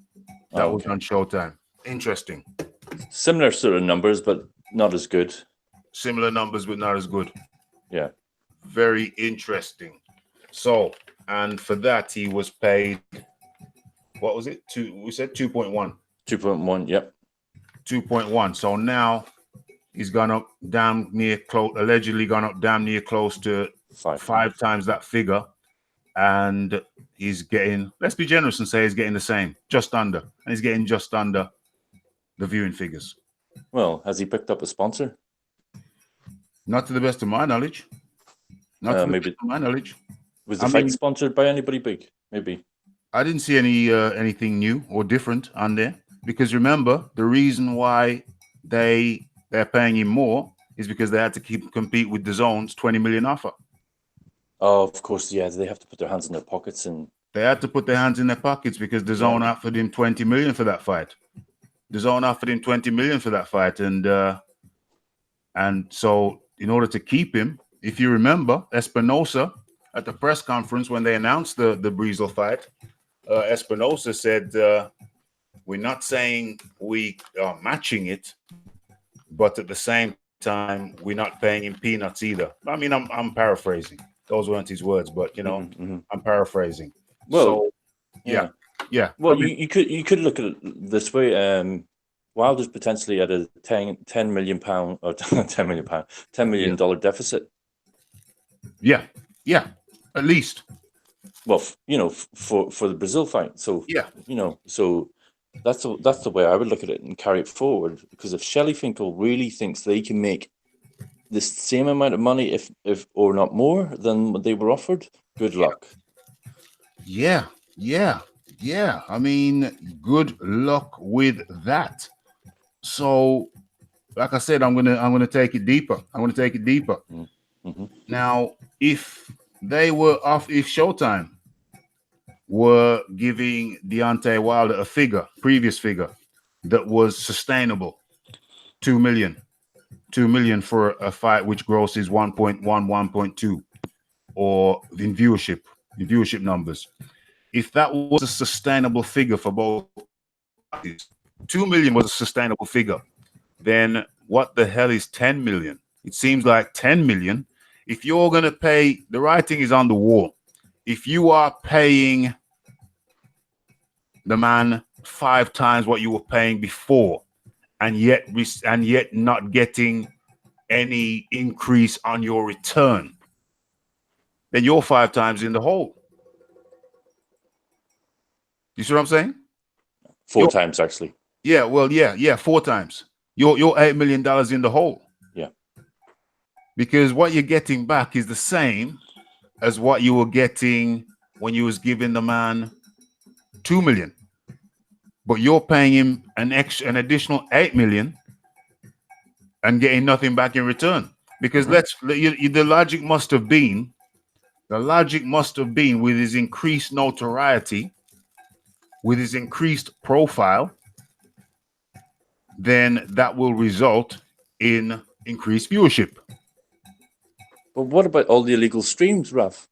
That was on Showtime. Interesting. Similar sort of numbers, but not as good. Similar numbers, but not as good. Yeah. Very interesting. So, and for that, he was paid, what was it? We said 2.1. 2.1, yep. 2.1. So now he's gone up damn near close, allegedly gone up damn near close to five times that figure. And he's getting, let's be generous and say he's getting the same, just under. And he's getting just under the viewing figures. Well, has he picked up a sponsor? Not to the best of my knowledge. Not to the best of my knowledge. Was the fight sponsored by anybody big? Maybe. I didn't see anything new or different on there, because remember, the reason why they're paying him more is because they had to compete with DAZN's 20 million offer. Oh, of course, yeah. They have to put their hands in their pockets, and they had to put their hands in their pockets because DAZN offered him 20 million for that fight. DAZN offered him 20 million for that fight, and so in order to keep him, if you remember, Espinosa at the press conference when they announced the Breezel fight, Espinosa said, "We're not saying we are matching it, but at the same time, we're not paying him peanuts either." I mean, I'm paraphrasing. Those weren't his words, but you know, I'm paraphrasing. Well, so, yeah. Well, I mean, you could look at it this way. Wilder's potentially at a £10 million or $10 million deficit. Yeah, at least. Well, for the Brazil fight. So so that's the way I would look at it and carry it forward. Because if Shelley Finkel really thinks they can make the same amount of money, if or not more than what they were offered, good luck. Yeah. I mean, good luck with that. So, like I said, I'm gonna take it deeper. Now, if they were off, if Showtime were giving Deontay Wilder a previous figure that was sustainable, 2 million for a fight which grosses 1.1, 1.2, or in viewership numbers. If that was a sustainable figure for both parties, 2 million was a sustainable figure, then what the hell is 10 million? It seems like 10 million. If you're going to pay, the writing is on the wall. If you are paying the man 5 times what you were paying before, and yet not getting any increase on your return, then you're 5 times in the hole. You see what I'm saying? 4 times actually. Yeah, well, yeah, 4 times. You're $8 million in the hole. Yeah. Because what you're getting back is the same as what you were getting when you was giving the man 2 million. But you're paying him an additional 8 million and getting nothing back in return. Because the logic must have been with his increased notoriety, with his increased profile, then that will result in increased viewership. But what about all the illegal streams, Raph?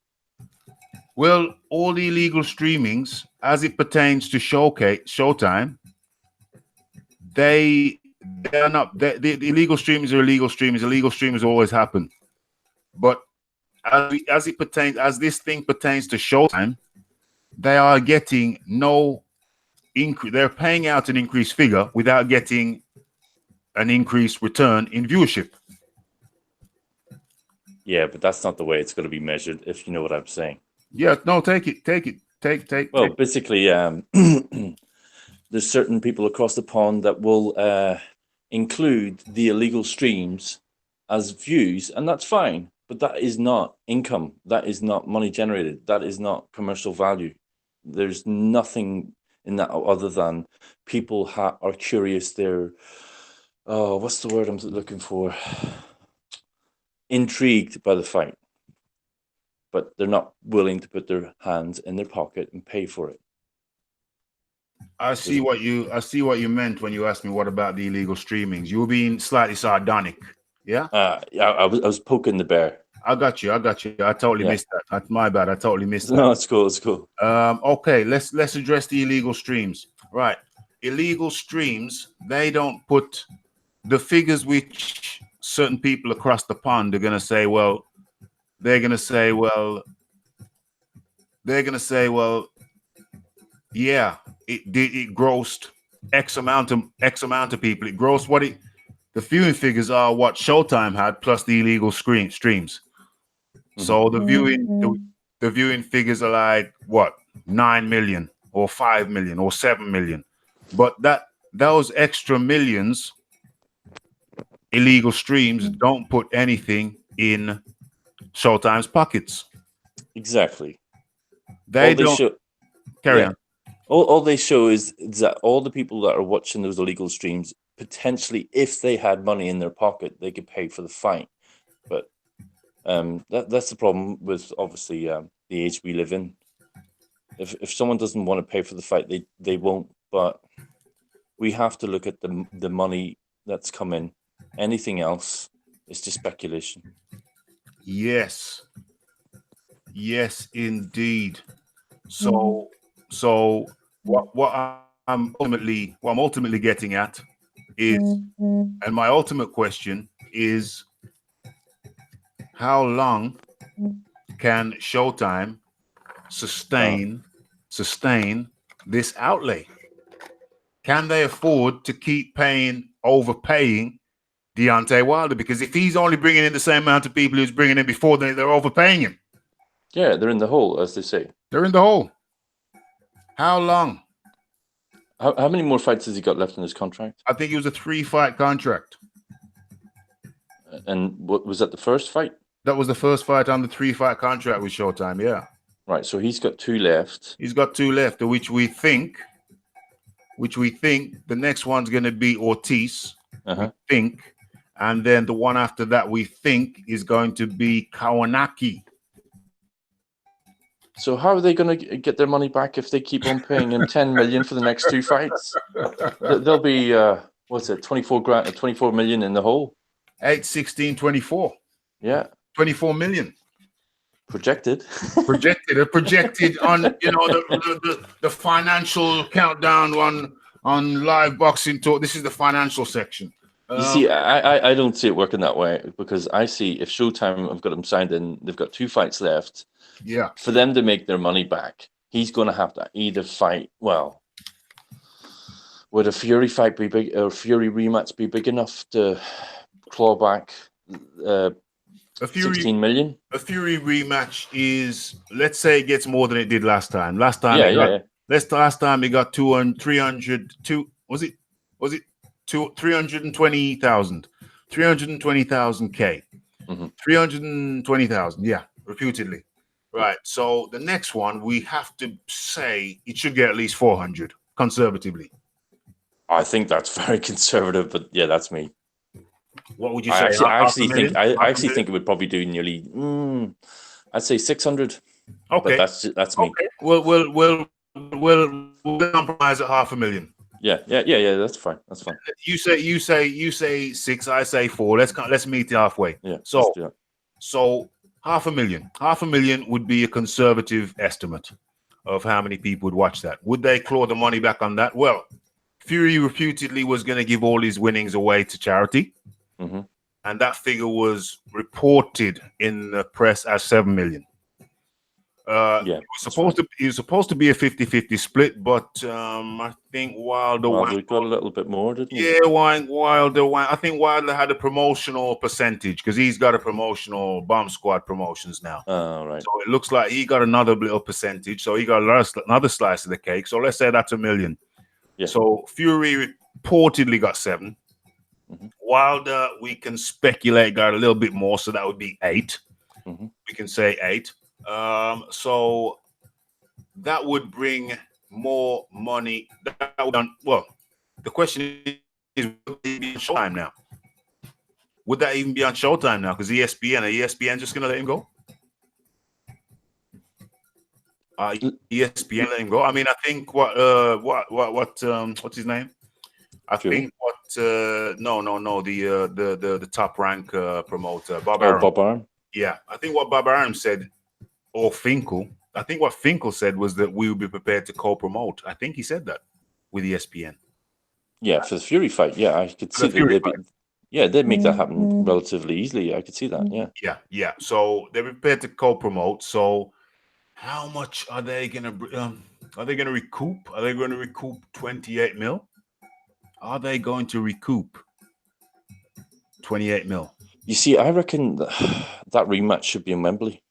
Well, all the illegal streamings, as it pertains to Showtime, they're not. The illegal streamings are illegal streamings. Illegal streamings always happen. But as this thing pertains to Showtime, they are getting no increase. They're paying out an increased figure without getting an increased return in viewership. Yeah, but that's not the way it's going to be measured, if you know what I'm saying. Yeah, no, take it. Well, basically, there's certain people across the pond that will include the illegal streams as views, and that's fine. But that is not income. That is not money generated. That is not commercial value. There's nothing in that other than people are curious. They're, what's the word I'm looking for? Intrigued by the fight, but they're not willing to put their hands in their pocket and pay for it. I see what you meant when you asked me what about the illegal streamings. You were being slightly sardonic. Yeah. I was poking the bear. I got you. I totally missed that. That's my bad. I totally missed that. No, it's cool. It's cool. Okay, let's address the illegal streams. Right. Illegal streams, they don't put the figures which certain people across the pond are gonna say, well, yeah, it grossed X amount of people. It grossed the viewing figures are what Showtime had plus the illegal streams. Mm-hmm. So the viewing figures are like what, 9 million or 5 million or 7 million. But those extra millions illegal streams don't put anything in Showtime's pockets. Exactly. They don't carry on. All they show is that all the people that are watching those illegal streams, potentially, if they had money in their pocket, they could pay for the fight. But that's the problem with, obviously, the age we live in. If someone doesn't want to pay for the fight, they won't. But we have to look at the money that's come in. Anything else is just speculation. Yes, indeed. So what I'm ultimately getting at is, and my ultimate question is, how long can Showtime sustain this outlay? Can they afford to keep overpaying Deontay Wilder? Because if he's only bringing in the same amount of people he was bringing in before, they're overpaying him. Yeah, they're in the hole, as they say. They're in the hole. How long? How many more fights has he got left in his contract? I think it was a 3-fight contract. And what was that, the first fight? That was the first fight on the 3-fight contract with Showtime, yeah. Right, so he's got 2 left. He's got 2 left, which we think the next one's going to be Ortiz, we think. And then the one after that, we think, is going to be Kawanaki. So how are they going to get their money back if they keep on paying him 10 million for the next 2 fights? They'll be, 24 million in the hole? 8, 16, 24. Yeah. 24 million. Projected on, the financial countdown on live boxing talk. This is the financial section. You see, I don't see it working that way, because I see if Showtime have got him signed in, they've got 2 fights left. Yeah. For them to make their money back, he's going to have to either fight, well, would a Fury fight be big, or Fury rematch be big enough to claw back A Fury 16 million. a Fury rematch is, let's say, it gets more than it did last time. Last time, Yeah. Last time it got 300. Was it 320,000, 320,000 K, Mhm. 320,000. Yeah, reputedly. Right. So the next one, we have to say it should get at least 400 conservatively. I think that's very conservative, but yeah, that's me. What would you I say? actually Half a think I million? actually think it would probably do nearly. I'd say 600. Okay. But that's me. Okay. We'll compromise at 500,000. Yeah. That's fine. That's fine. You say 6. I say 4. Let's meet halfway. Yeah. So let's do that. so 500,000. 500,000 would be a conservative estimate of how many people would watch that. Would they claw the money back on that? Well, Fury reputedly was going to give all his winnings away to charity, and that figure was reported in the press as 7 million. Yeah. It was supposed to be a 50-50 split, but I think Wilder got a little bit more, didn't he? Yeah, Wilder. I think Wilder had a promotional percentage because he's got a promotional bomb squad promotions now. Right. So it looks like he got another little percentage. So he got another slice of the cake. So let's say that's $1 million. Yeah. So Fury reportedly got 7. Wilder, we can speculate, got a little bit more. So that would be 8. We can say 8. So that would bring more money. Well, the question is, would it be on Showtime now? Would that even be on Showtime now? Because ESPN just gonna let him go? ESPN let him go. I mean, I think what's his name? I think the top rank promoter, Bob Arum. Bob Arum. Yeah, I think what Bob Arum said, or Finkel. I think what Finkel said was that we would be prepared to co-promote. I think he said that with ESPN. Yeah, for the Fury fight. Yeah, I could see they'd make that happen relatively easily. I could see that. Yeah. So they're prepared to co-promote. So how much are they gonna recoup? Are they going to recoup 28 mil? Are they going to recoup 28 mil? You see, I reckon that rematch should be in Wembley.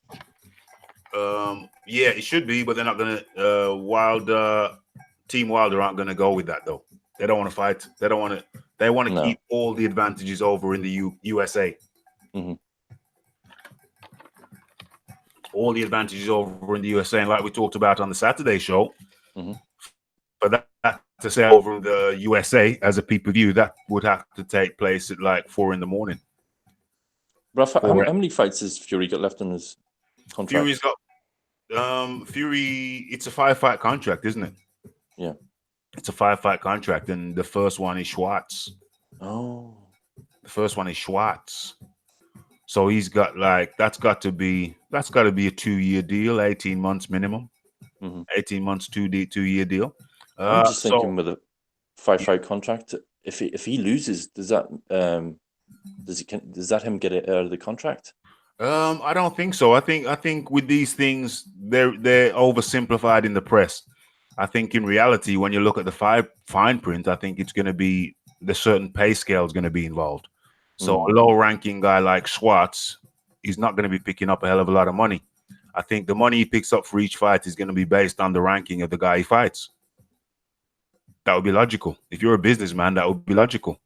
Yeah, it should be, but they're not gonna. Team Wilder aren't gonna go with that though. They don't want to fight. They don't want to. They want to keep all the advantages over in the USA. All the advantages over in the USA, and like we talked about on the Saturday show, for that to say over in the USA as a pay-per-view, that would have to take place at like 4 a.m. Raphie, how many fights has Fury got left on his contract? Fury's got it's a 5-fight contract, isn't it? Yeah. It's a 5-fight contract, and the first one is Schwartz. Oh. The first one is Schwartz. So he's got that's got to be a 2-year deal, 18 months minimum. 18 months, 2-year deal. I'm just thinking with a 5-fight contract, if he loses, does that him get it out of the contract? I don't think so. I think with these things, they're oversimplified in the press. I think in reality, when you look at the fine print, I think it's going to be the certain pay scale is going to be involved. So a low-ranking guy like Schwartz, he's not going to be picking up a hell of a lot of money. I think the money he picks up for each fight is going to be based on the ranking of the guy he fights. That would be logical. If you're a businessman, that would be logical.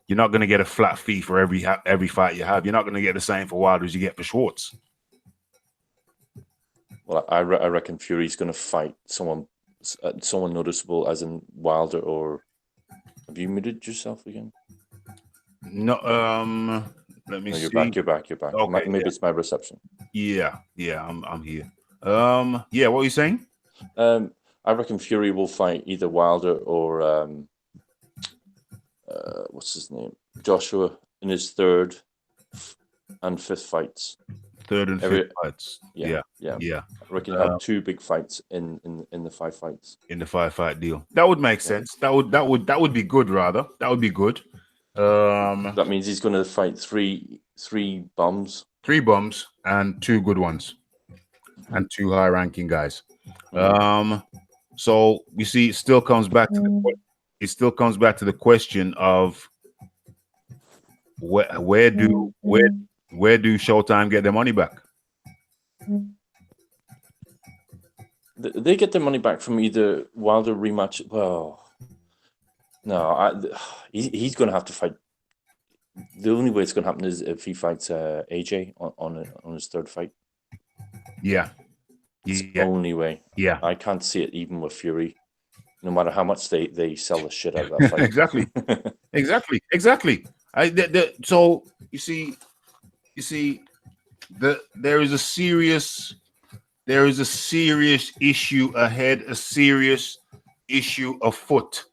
You're not going to get a flat fee for every fight you have. You're not going to get the same for Wilder as you get for Schwartz. Well, I reckon Fury's going to fight someone noticeable, as in Wilder. Or have you muted yourself again? No. Let me see. You're back. Okay, maybe it's my reception. Yeah. I'm here. Yeah. What were you saying? I reckon Fury will fight either Wilder or what's his name, Joshua, in his 3rd and 5th fights. 3rd and 5th fights. Yeah. I reckon he'll have 2 big fights in the 5 fights. In the 5-fight deal, that would make sense. That would be good. Rather, that would be good. That means he's going to fight three bums. 3 bums and 2 good ones, and 2 high-ranking guys. So you see, it still comes back to the question of where do Showtime get their money back? They get their money back from either Wilder rematch. Well, no, he's going to have to fight. The only way it's going to happen is if he fights AJ on his third fight. Yeah, It's the only way. Yeah, I can't see it even with Fury. No matter how much they sell the shit out of that fight. exactly. So you see, there is a serious issue ahead, a serious issue afoot.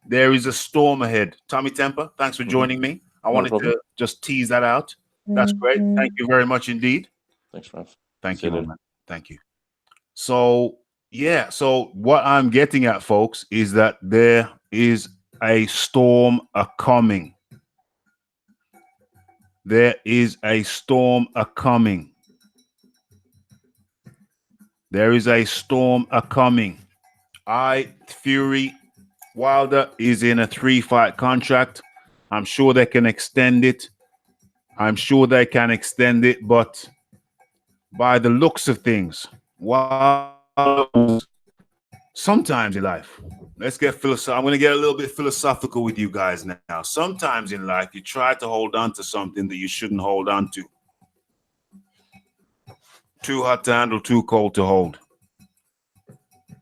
There is a storm ahead. Tommy Temper, thanks for joining me. I wanted to just tease that out. That's great. Thank you very much indeed. Thanks, Raph. Thank you, man. Thank you. So, yeah. So what I'm getting at, folks, is that there is a storm a-coming. There is a storm a-coming. There is a storm a-coming. Fury Wilder is in a 3-fight contract. I'm sure they can extend it. But by the looks of things, sometimes in life, let's get philosophical. I'm going to get a little bit philosophical with you guys now. Sometimes in life, you try to hold on to something that you shouldn't hold on to. Too hot to handle, too cold to hold.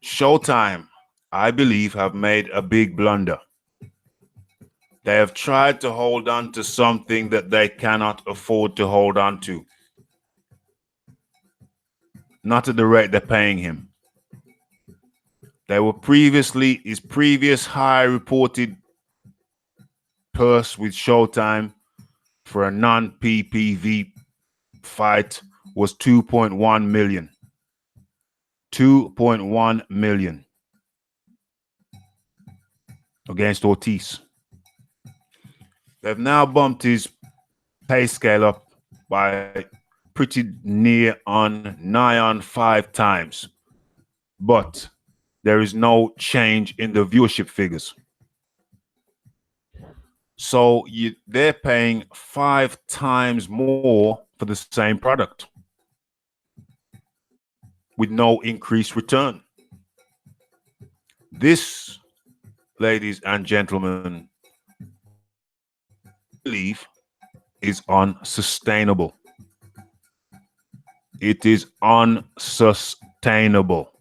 Showtime, I believe, have made a big blunder. They have tried to hold on to something that they cannot afford to hold on to. Not at the rate they're paying him. They were his previous high reported purse with Showtime for a non-PPV fight was 2.1 million. 2.1 million against Ortiz. They've now bumped his pay scale up by pretty nigh on 5 times. But there is no change in the viewership figures. So they're paying 5 times more for the same product with no increased return. This, ladies and gentlemen, I believe is unsustainable. It is unsustainable.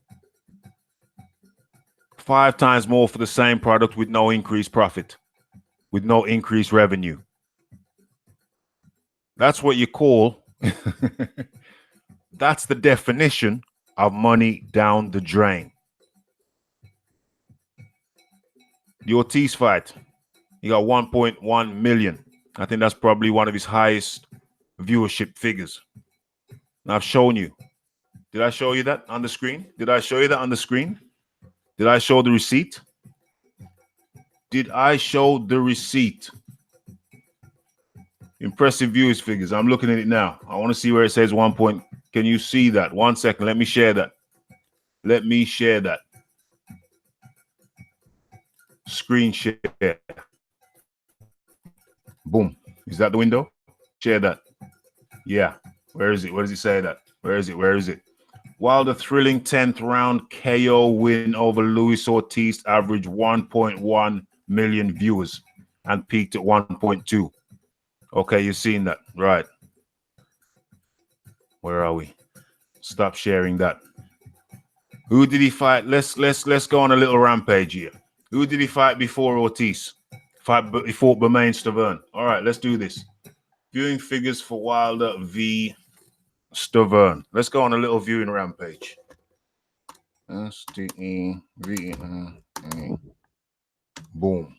5 times more for the same product with no increased profit, with no increased revenue. That's what you call, that's the definition of money down the drain. The Ortiz fight, he got 1.1 million. I think that's probably one of his highest viewership figures. And I've shown you. Did I show you that on the screen? Did I show you that on the screen? Did I show the receipt? Did I show the receipt? Impressive viewers figures. I'm looking at it now. I want to see where it says 1 point. Can you see that? 1 second. Let me share that. Let me share that. Screen share. Boom. Is that the window? Share that. Yeah. Where is it? Where does it say that? Where is it? Where is it? Wilder thrilling 10th round KO win over Luis Ortiz averaged 1.1 million viewers and peaked at 1.2. Okay, you've seen that, right? Where are we? Stop sharing that. Who did he fight? Let's go on a little rampage here. Who did he fight before Ortiz? He fought Bermain Stavern. All right, let's do this. Viewing figures for Wilder v. Stavern. Let's go on a little viewing rampage. Boom.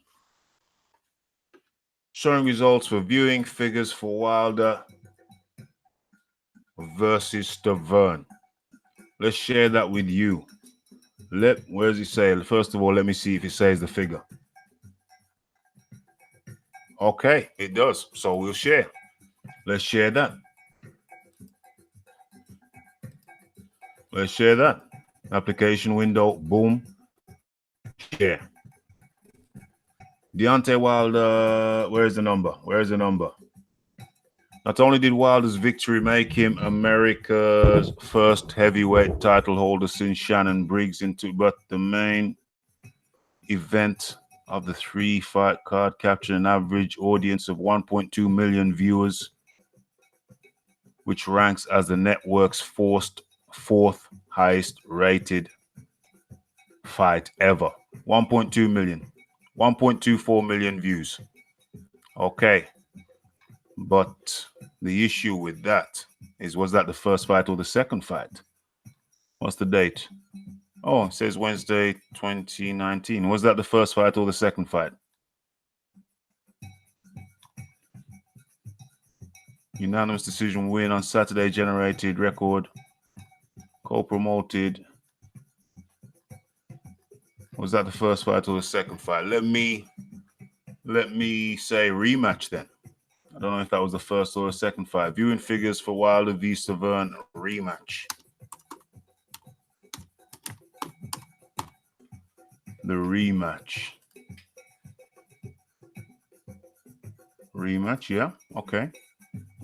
Showing results for viewing figures for Wilder versus Stavern. Let's share that with you. Where does it say? First of all, let me see if it says the figure. Okay, it does. So we'll share. Let's share that. Let's share that. Application window, boom, share. Deontay Wilder, where's the number? Where's the number? Not only did Wilder's victory make him America's first heavyweight title holder since Shannon Briggs but the main event of the 3-fight card captured an average audience of 1.2 million viewers, which ranks as the network's fourth highest rated fight ever. 1.2 million. 1.24 million views. Okay. But the issue with that is, was that the first fight or the second fight? What's the date? Oh, it says Wednesday 2019. Was that the first fight or the second fight? Unanimous decision win on Saturday generated record. Co-promoted. Was that the first fight or the second fight? Let me say rematch then. I don't know if that was the first or the second fight. Viewing figures for Wilder v. Severn rematch. The rematch. Rematch, yeah, okay.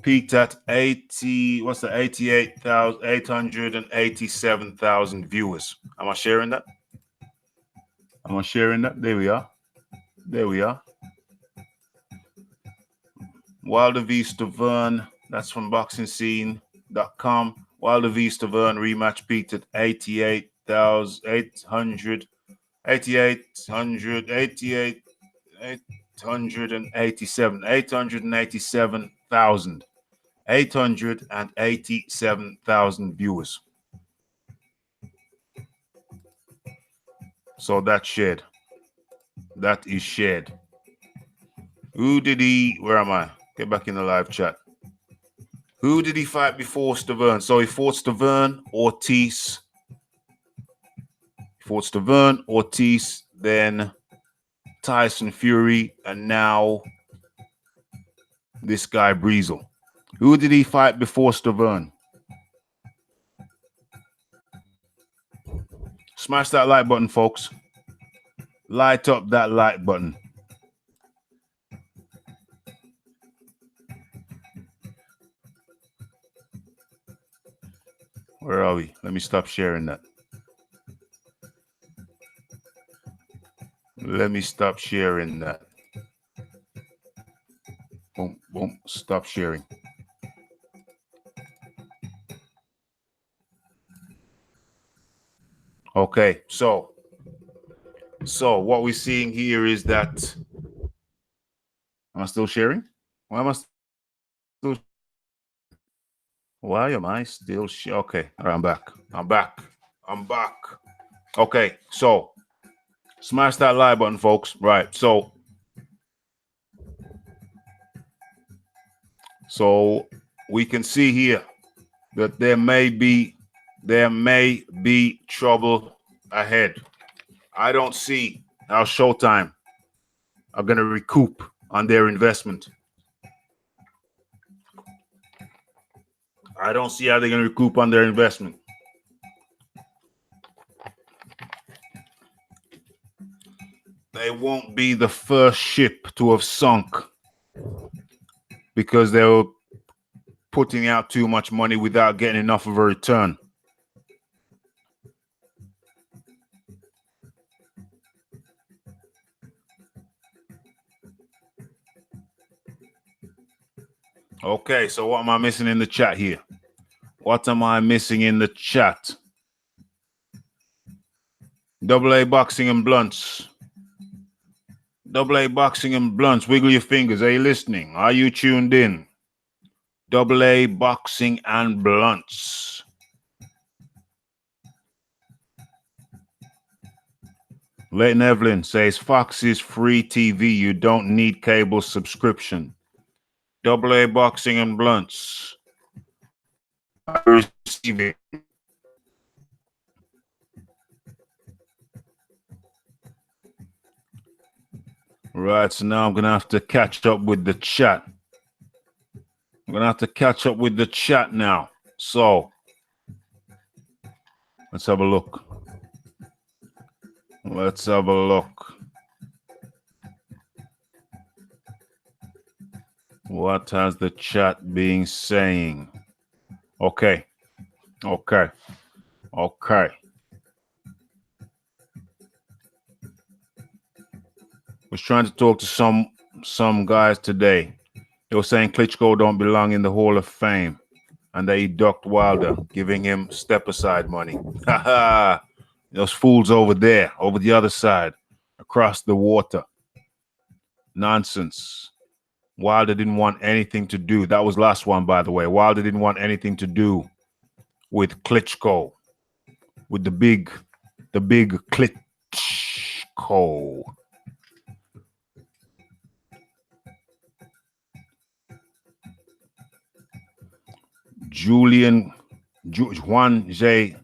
Peaked at 887,000 viewers. Am I sharing that? Am I sharing that? There we are. There we are. Wilder v. Stavern, that's from boxingscene.com. Wilder v. Stavern rematch peaked at 887,000 viewers. So that's shared. That is shared. Who did he, where am I? Get back in the live chat. Who did he fight before Stavern? So he fought Stavern, Ortiz. Then Tyson Fury, and now this guy Breezel. Who did he fight before Stavern? Smash that like button, folks. Light up that like button. Where are we? Let me stop sharing that. Let me stop sharing that. Boom, boom, stop sharing. Okay, so what we're seeing here is that, am I still sharing? Why am I still okay, all right, I'm back. Okay, so smash that like button, folks. Right, so we can see here that there may be trouble ahead. I don't see how Showtime are going to recoup on their investment. I don't see how they're going to recoup on their investment. They won't be the first ship to have sunk because they were putting out too much money without getting enough of a return. Okay, so what am I missing in the chat here? What am I missing in the chat? AA Boxing and Blunts. AA Boxing and Blunts, wiggle your fingers. Are you listening? Are you tuned in? AA Boxing and Blunts. Leighton Evelyn says Fox is free TV. You don't need cable subscription. AA Boxing and Blunts. Receiving. Right, so now I'm going to have to catch up with the chat. I'm going to have to catch up with the chat now. So, let's have a look. Let's have a look. What has the chat been saying? Okay. Okay. Okay. Was trying to talk to some guys today. They were saying Klitschko don't belong in the Hall of Fame, and they ducked Wilder, giving him step aside money. Ha ha! Those fools over there, over the other side, across the water. Nonsense. Wilder didn't want anything to do. That was last one, by the way. Wilder didn't want anything to do with Klitschko, with the big Klitschko. Juan J.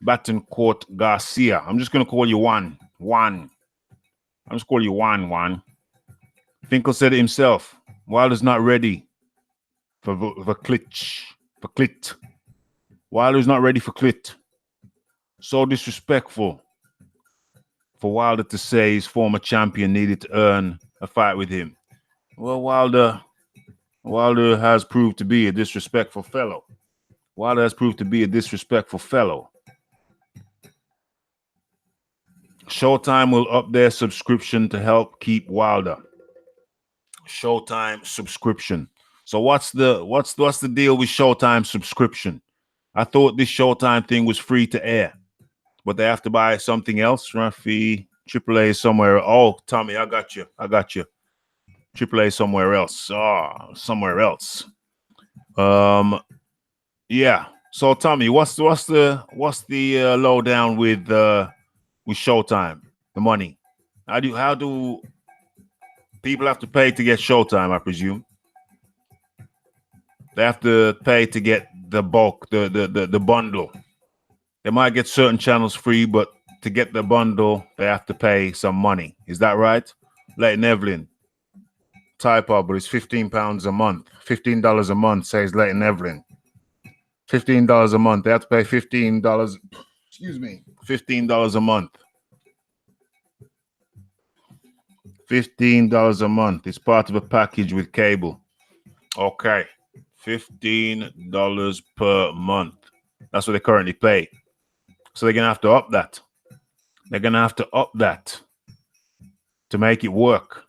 Batancourt Garcia. I'm just going to call you Juan. I'm just call you Juan. Finkel said it himself. Wilder's not ready for Clit. Wilder's not ready for Clit. So disrespectful for Wilder to say his former champion needed to earn a fight with him. Well, Wilder has proved to be a disrespectful fellow. Showtime will up their subscription to help keep Wilder. Showtime subscription. So what's the deal with Showtime subscription? I thought this Showtime thing was free to air, but they have to buy something else. Raphie, AAA somewhere. Oh, Tommy, I got you. AAA somewhere else. Somewhere else. Yeah. So Tommy, what's the lowdown with Showtime? The money. How do people have to pay to get Showtime? I presume they have to pay to get the bulk, the bundle. They might get certain channels free, but to get the bundle, they have to pay some money. Is that right? Leighton Evelyn. Type up, but it's £15 a month. $15 a month, says Leighton Evelyn. $15 a month. They have to pay $15. Excuse me. $15 a month. $15 a month. It's part of a package with cable. Okay. $15 per month. That's what they currently pay. So they're going to have to up that. To make it work.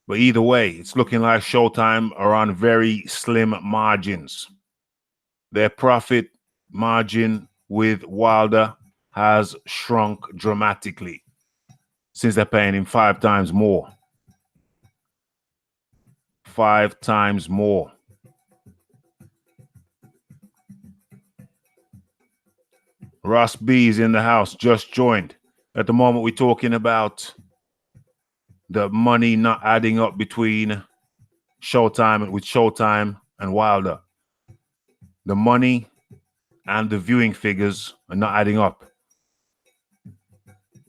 But either way, it's looking like Showtime are on very slim margins. Their profit margin with Wilder has shrunk dramatically since they're paying him 5 times more. 5 times more. Ross B is in the house, just joined. At the moment, we're talking about the money not adding up between Showtime and Wilder. The money and the viewing figures are not adding up.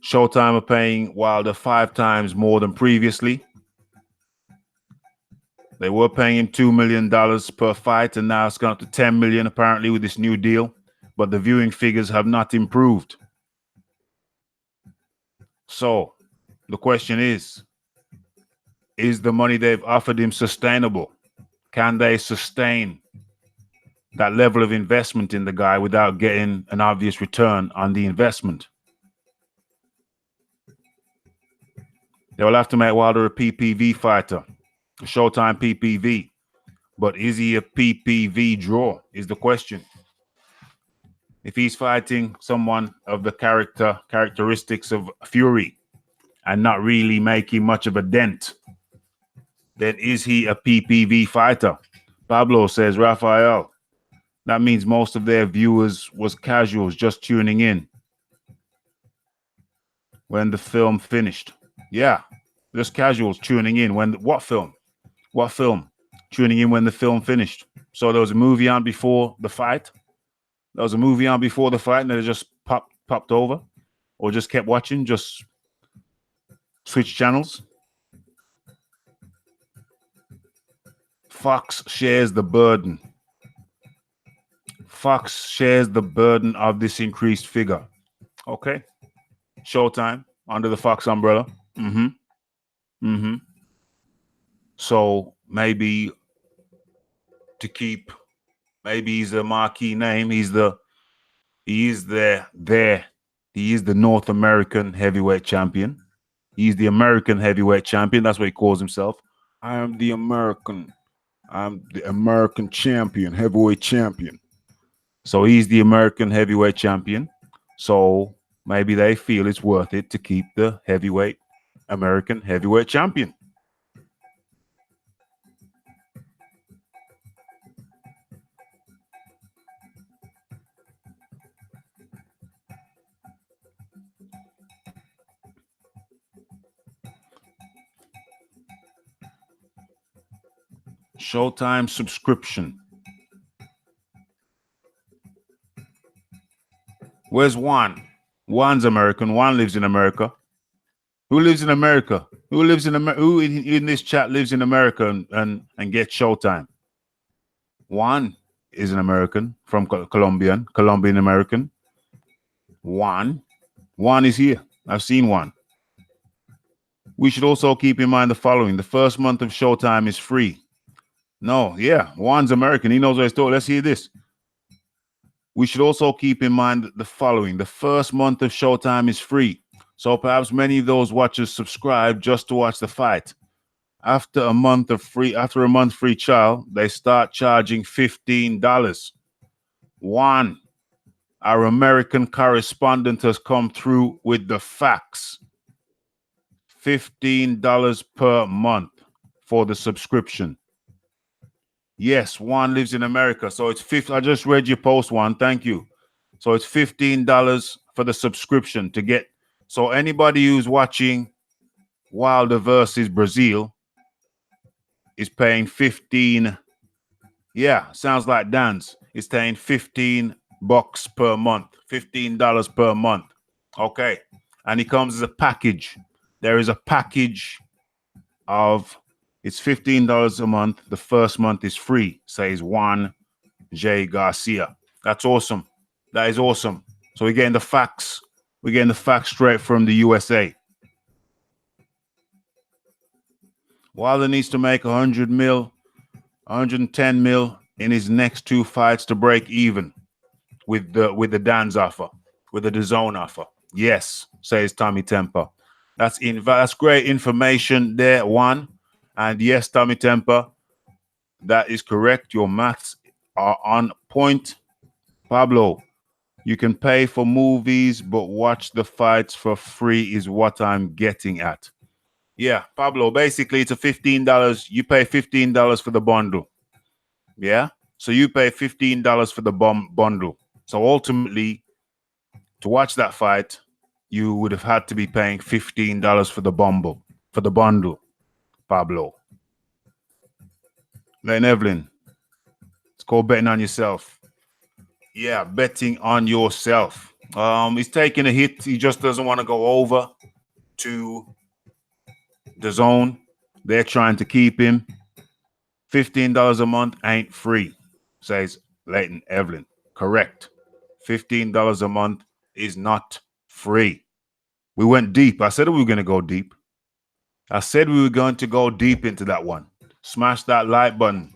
Showtime are paying Wilder 5 times more than previously. They were paying him $2 million per fight, and now it's gone up to $10 million apparently with this new deal. But the viewing figures have not improved. So the question is the money they've offered him sustainable? Can they sustain that level of investment in the guy without getting an obvious return on the investment? They will have to make Wilder a PPV fighter, a Showtime PPV. But is he a PPV draw is the question. If he's fighting someone of the characteristics of Fury and not really making much of a dent, then is he a PPV fighter? Pablo says, Raphael, that means most of their viewers was casuals just tuning in when the film finished. Yeah, just casuals tuning in when what film? Tuning in when the film finished. So there was a movie on before the fight. And then it just popped over, or just kept watching, just switch channels. Fox shares the burden. Fox shares the burden of this increased figure. Okay. Showtime under the Fox umbrella. So maybe to keep, maybe he's a marquee name. He is the North American heavyweight champion. He's the American heavyweight champion. That's what he calls himself. I'm the American champion, heavyweight champion. So he's the American heavyweight champion. So maybe they feel it's worth it to keep the American heavyweight champion. Showtime subscription. Where's Juan? Juan's American. Juan lives in America. Who lives in America? Who lives in America? Who in this chat lives in America and gets Showtime? Juan is an American from Colombian American. Juan is here. I've seen Juan. We should also keep in mind the following. The first month of Showtime is free. No, yeah, Juan's American. He knows what he's doing. Let's hear this. We should also keep in mind the following. The first month of Showtime is free. So perhaps many of those watchers subscribe just to watch the fight. After a month free trial, they start charging $15. Juan, our American correspondent, has come through with the facts. $15 per month for the subscription. Yes, Juan lives in America. So it's I just read your post, Juan. Thank you. So it's $15 for the subscription to get. So anybody who's watching Wilder versus Brazil is paying 15. Yeah, sounds like Dan's. It's paying $15 per month. $15 per month. Okay. And it comes as a package. There is a package of, it's $15 a month. The first month is free, says Juan J. Garcia. That's awesome. That is awesome. So we're getting the facts. We're getting the facts straight from the USA. Wilder needs to make 100 mil, 110 mil in his next two fights to break even with the Dan's offer, with the DAZN offer. Yes, says Tommy Temper. That's great information there, Juan. And yes, Tommy Temper, that is correct. Your maths are on point. Pablo, you can pay for movies, but watch the fights for free is what I'm getting at. Yeah, Pablo, basically it's a $15. You pay $15 for the bundle. Yeah? So you pay $15 for the bundle. So ultimately, to watch that fight, you would have had to be paying $15 for the bundle, Pablo. Lane Evelyn, it's called betting on yourself. Yeah, betting on yourself. He's taking a hit. He just doesn't want to go over to DAZN. They're trying to keep him. $15 a month ain't free, says Leighton Evelyn. Correct. $15 a month is not free. We went deep. I said we were going to go deep. I said we were going to go deep into that one. Smash that like button.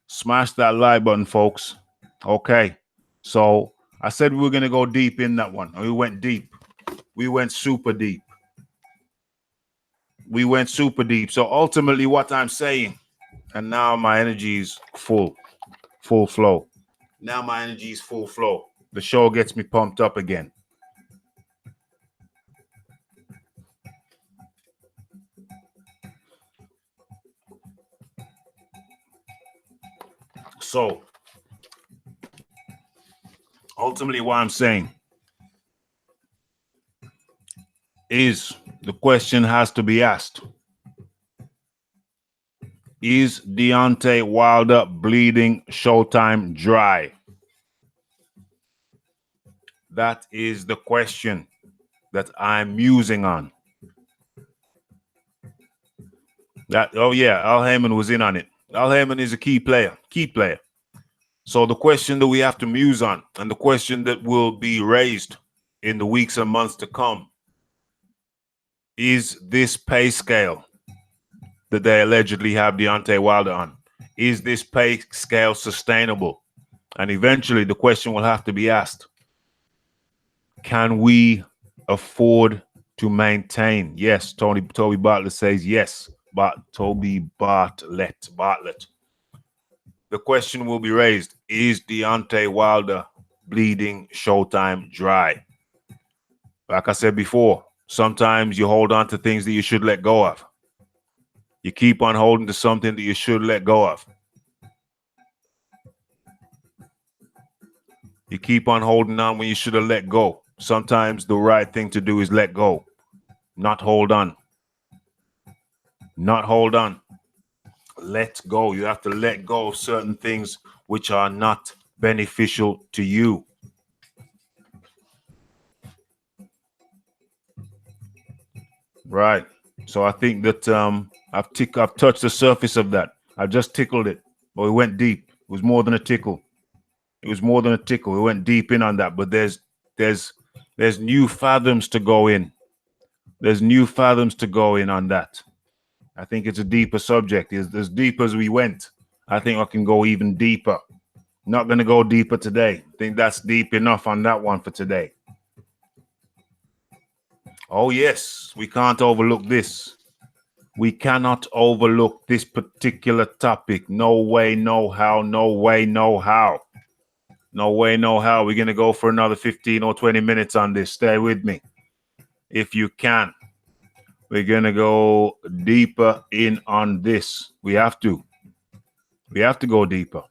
Smash that like button, folks. Okay. So I said we were going to go deep in that one. And we went deep. We went super deep. We went super deep. So ultimately what I'm saying, and now my energy is full flow. Now my energy is full flow. The show gets me pumped up again. So ultimately what I'm saying is the question has to be asked. Is Deontay Wilder bleeding Showtime dry? That is the question that I'm musing on. Oh yeah, Al Heyman was in on it. Al Heyman is a key player. So the question that we have to muse on, and the question that will be raised in the weeks and months to come, is this pay scale that they allegedly have Deontay Wilder on. Is this pay scale sustainable? And eventually the question will have to be asked. Can we afford to maintain? Yes, Toby Bartlett says yes. But Toby Bartlett. The question will be raised, is Deontay Wilder bleeding Showtime dry? Like I said before, sometimes you hold on to things that you should let go of. You keep on holding to something that you should let go of. You keep on holding on when you should have let go. Sometimes the right thing to do is let go, not hold on. Not hold on. Let go. You have to let go of certain things which are not beneficial to you. Right. So I think that I've touched the surface of that. I just tickled it. But it went deep. It was more than a tickle. It was more than a tickle. We went deep in on that. But there's new fathoms to go in. There's new fathoms to go in on that. I think it's a deeper subject. It's as deep as we went. I think I can go even deeper. Not going to go deeper today. I think that's deep enough on that one for today. Oh, yes, we can't overlook this. We cannot overlook this particular topic. No way, no how, no way, no how. No way, no how. We're going to go for another 15 or 20 minutes on this. Stay with me if you can. We're going to go deeper in on this. We have to. We have to go deeper.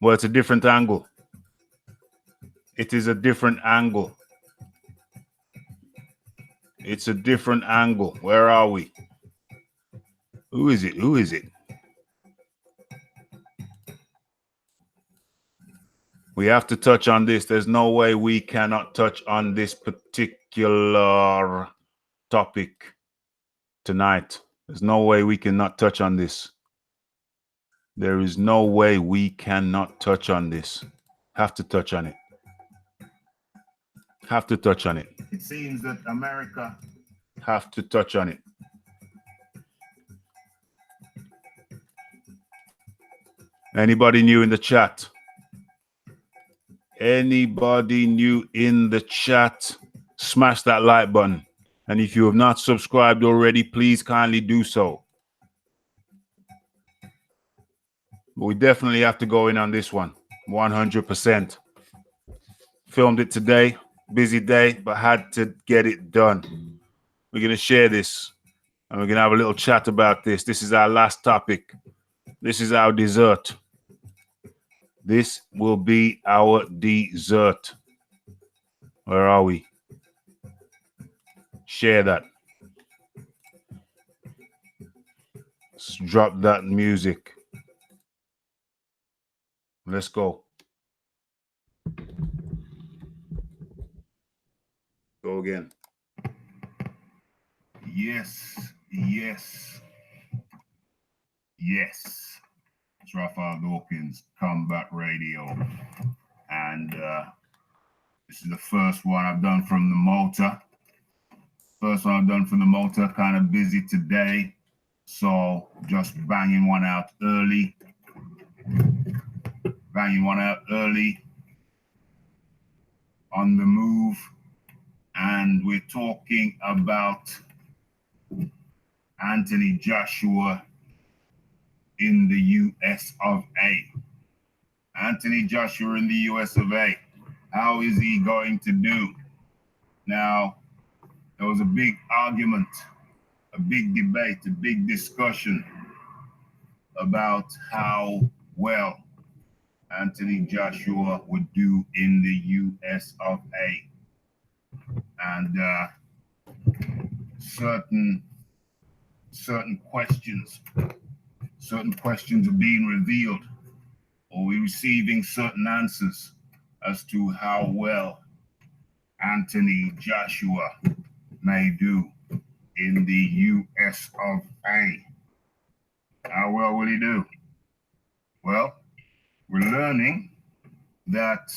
Well, it's a different angle. It is a different angle. It's a different angle. Where are we? Who is it? Who is it? We have to touch on this. There's no way we cannot touch on this particular topic tonight. There's no way we cannot touch on this. There is no way we cannot touch on this. Have to touch on it. Have to touch on it. It seems that America have to touch on it. Anybody new in the chat? Anybody new in the chat? Smash that like button. And if you have not subscribed already, please kindly do so. But we definitely have to go in on this one. 100%. Filmed it today. Busy day, but had to get it done. We're going to share this. And we're going to have a little chat about this. This is our last topic. This is our dessert. This will be our dessert. Where are we? Share that. Let's drop that music. Let's go. Go again. Yes, yes, yes. It's Raphie Dawkins, Combat Radio. And this is the first one I've done from the motor. Kind of busy today. So just banging one out early. On the move. And we're talking about Anthony Joshua in the US of A. Anthony Joshua in the US of A. How is he going to do? Now, there was a big argument, a big debate, a big discussion about how well Anthony Joshua would do in the US of A. And certain questions are being revealed, or we're receiving certain answers as to how well Anthony Joshua may do in the US of A. How well will he do? Well, we're learning that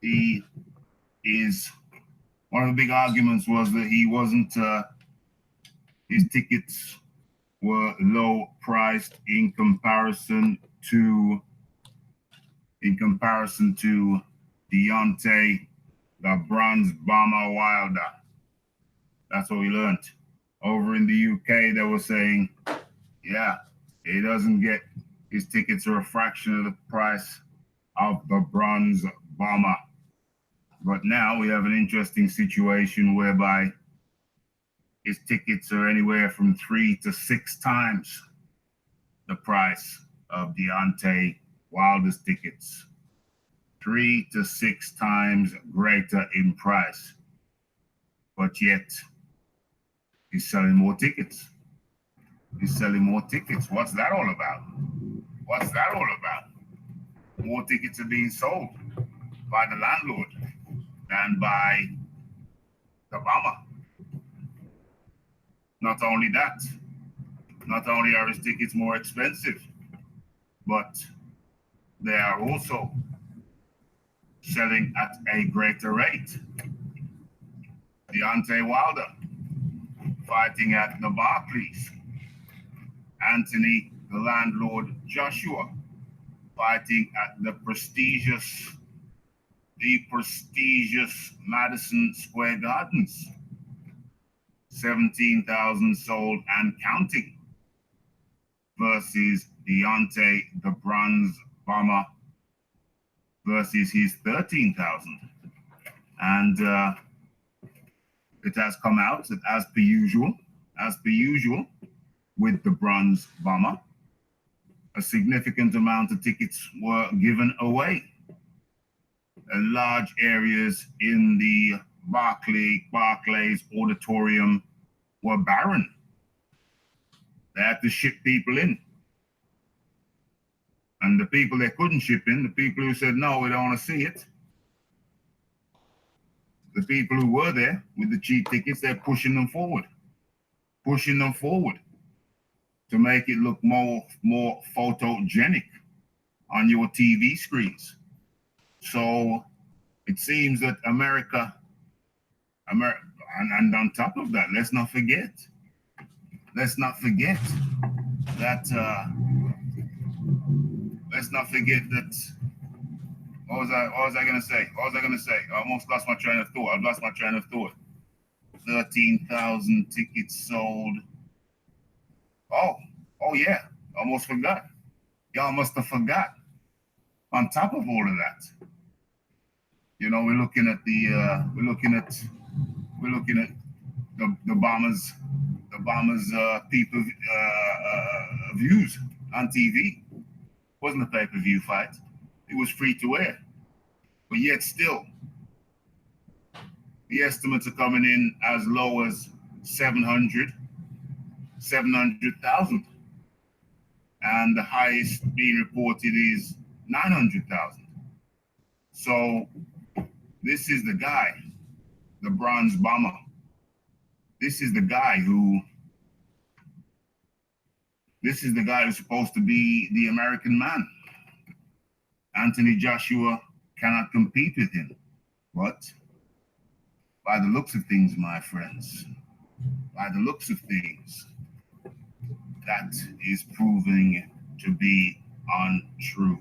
he is one of the big arguments was that he wasn't, his tickets were low priced in comparison to Deontay, the Bronze Bomber Wilder. That's what we learned. Over in the UK, they were saying, yeah, he doesn't get, his tickets are a fraction of the price of the Bronze Bomber. But now we have an interesting situation whereby his tickets are anywhere from 3 to 6 times the price of Deontay Wilder's tickets. 3 to 6 times greater in price. But yet, he's selling more tickets. He's selling more tickets. What's that all about? What's that all about? More tickets are being sold by the landlord than by the bomber. Not only that, not only are his tickets more expensive, but they are also selling at a greater rate. Deontay Wilder fighting at the Barclays. Anthony, the landlord Joshua, fighting at the prestigious Madison Square Gardens. 17,000 sold and counting versus Deontay, the Bronze Bomber, versus his 13,000. And it has come out that as per usual, with the Bronze Bomber, a significant amount of tickets were given away. Large areas in the Barclays Auditorium were barren. They had to ship people in. And the people they couldn't ship in, the people who said, no, we don't want to see it, the people who were there with the cheap tickets, they're pushing them forward to make it look more photogenic on your TV screens. So it seems that America, and on top of that, let's not forget that what was I gonna say? I almost lost my train of thought. 13,000 tickets sold. Oh yeah, almost forgot. Y'all must have forgot. On top of all of that, you know, we're looking at the Bombers people views on TV. It wasn't a pay-per-view fight. It was free to air. But yet still, the estimates are coming in as low as 700,000. And the highest being reported is 900,000. So this is the guy, the Bronze Bomber. This is the guy who's supposed to be the American man. Anthony Joshua cannot compete with him. But by the looks of things, my friends, that is proving to be untrue.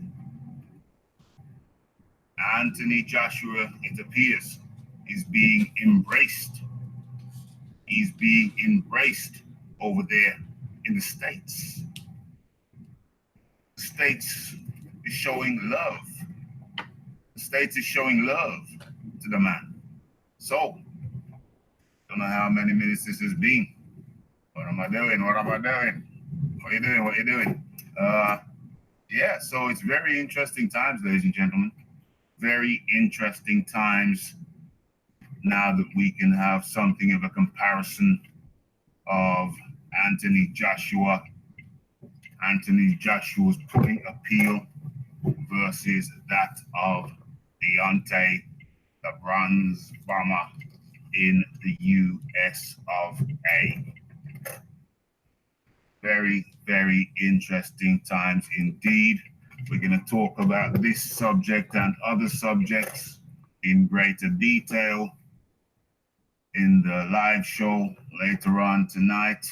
Anthony Joshua, it appears, is being embraced. He's being embraced over there in the States. The States is showing love. The States is showing love to the man. So, don't know how many minutes this has been. What am I doing? What you doing? Yeah, so it's very interesting times, ladies and gentlemen. Very interesting times now that we can have something of a comparison of Anthony Joshua. Anthony Joshua's putting appeal versus that of Deontay, the Bronze Bomber in the US of A. Very, very interesting times indeed. We're going to talk about this subject and other subjects in greater detail in the live show later on tonight,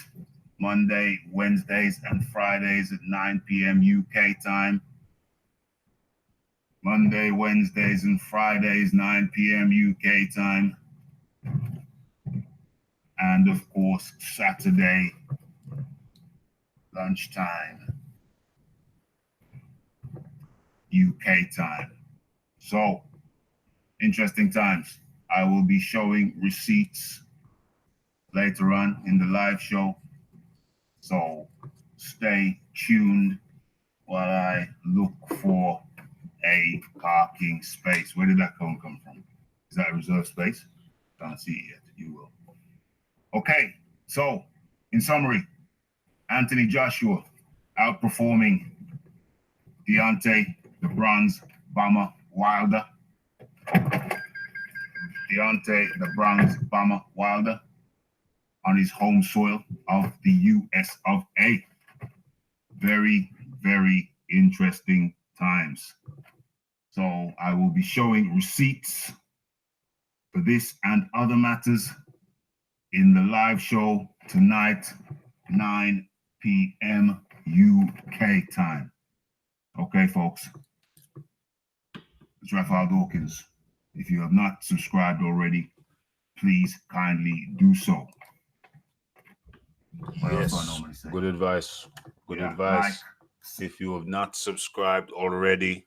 Monday, Wednesdays, and Fridays at 9 p.m. UK time. Monday, Wednesdays, and Fridays, 9 p.m. UK time. And of course, Saturday, lunchtime, UK time. So, interesting times. I will be showing receipts later on in the live show. So, stay tuned while I look for a parking space. Where did that come from? Is that a reserved space? Can't see it yet. You will. Okay, so in summary, Anthony Joshua outperforming Deontay, the bronze bomber Wilder. Deontay, the bronze bomber Wilder on his home soil of the US of A. Very, very interesting times. So I will be showing receipts for this and other matters in the live show tonight, 9 p.m. UK time. Okay, folks. It's Raphie Dawkins. If you have not subscribed already, please kindly do so. What else do I normally say? Good advice. Good advice. If you have not subscribed already,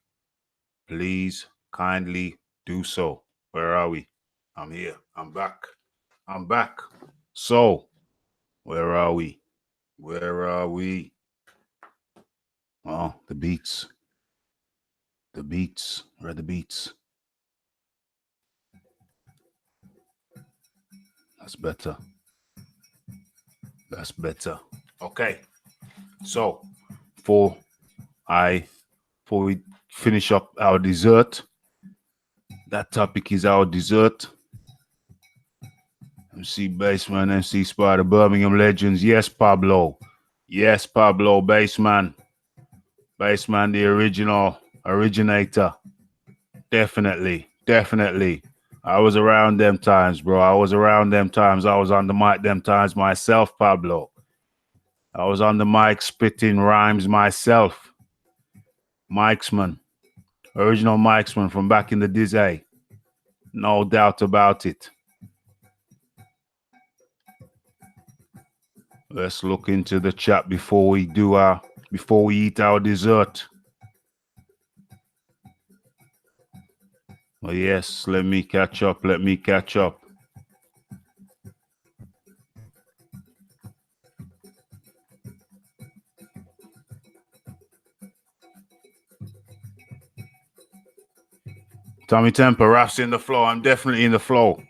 please kindly do so. Where are we? I'm here. I'm back. I'm back. So, where are we? Where are we? Oh, the beats. The beats. Where are the beats? That's better. That's better. Okay. So, before we finish up our dessert, that topic is our dessert. MC Bassman, MC Spider, Birmingham Legends. Yes, Pablo. Yes, Pablo, Bassman. Bassman, the originator. Definitely. I was around them times, bro. I was around them times. I was on the mic them times myself, Pablo. I was on the mic spitting rhymes myself. Mikesman. Original Mikesman from back in the day. No doubt about it. Let's look into the chat before we eat our dessert. Oh yes, let me catch up. Tommy Temper, Raph's in the flow. I'm definitely in the flow.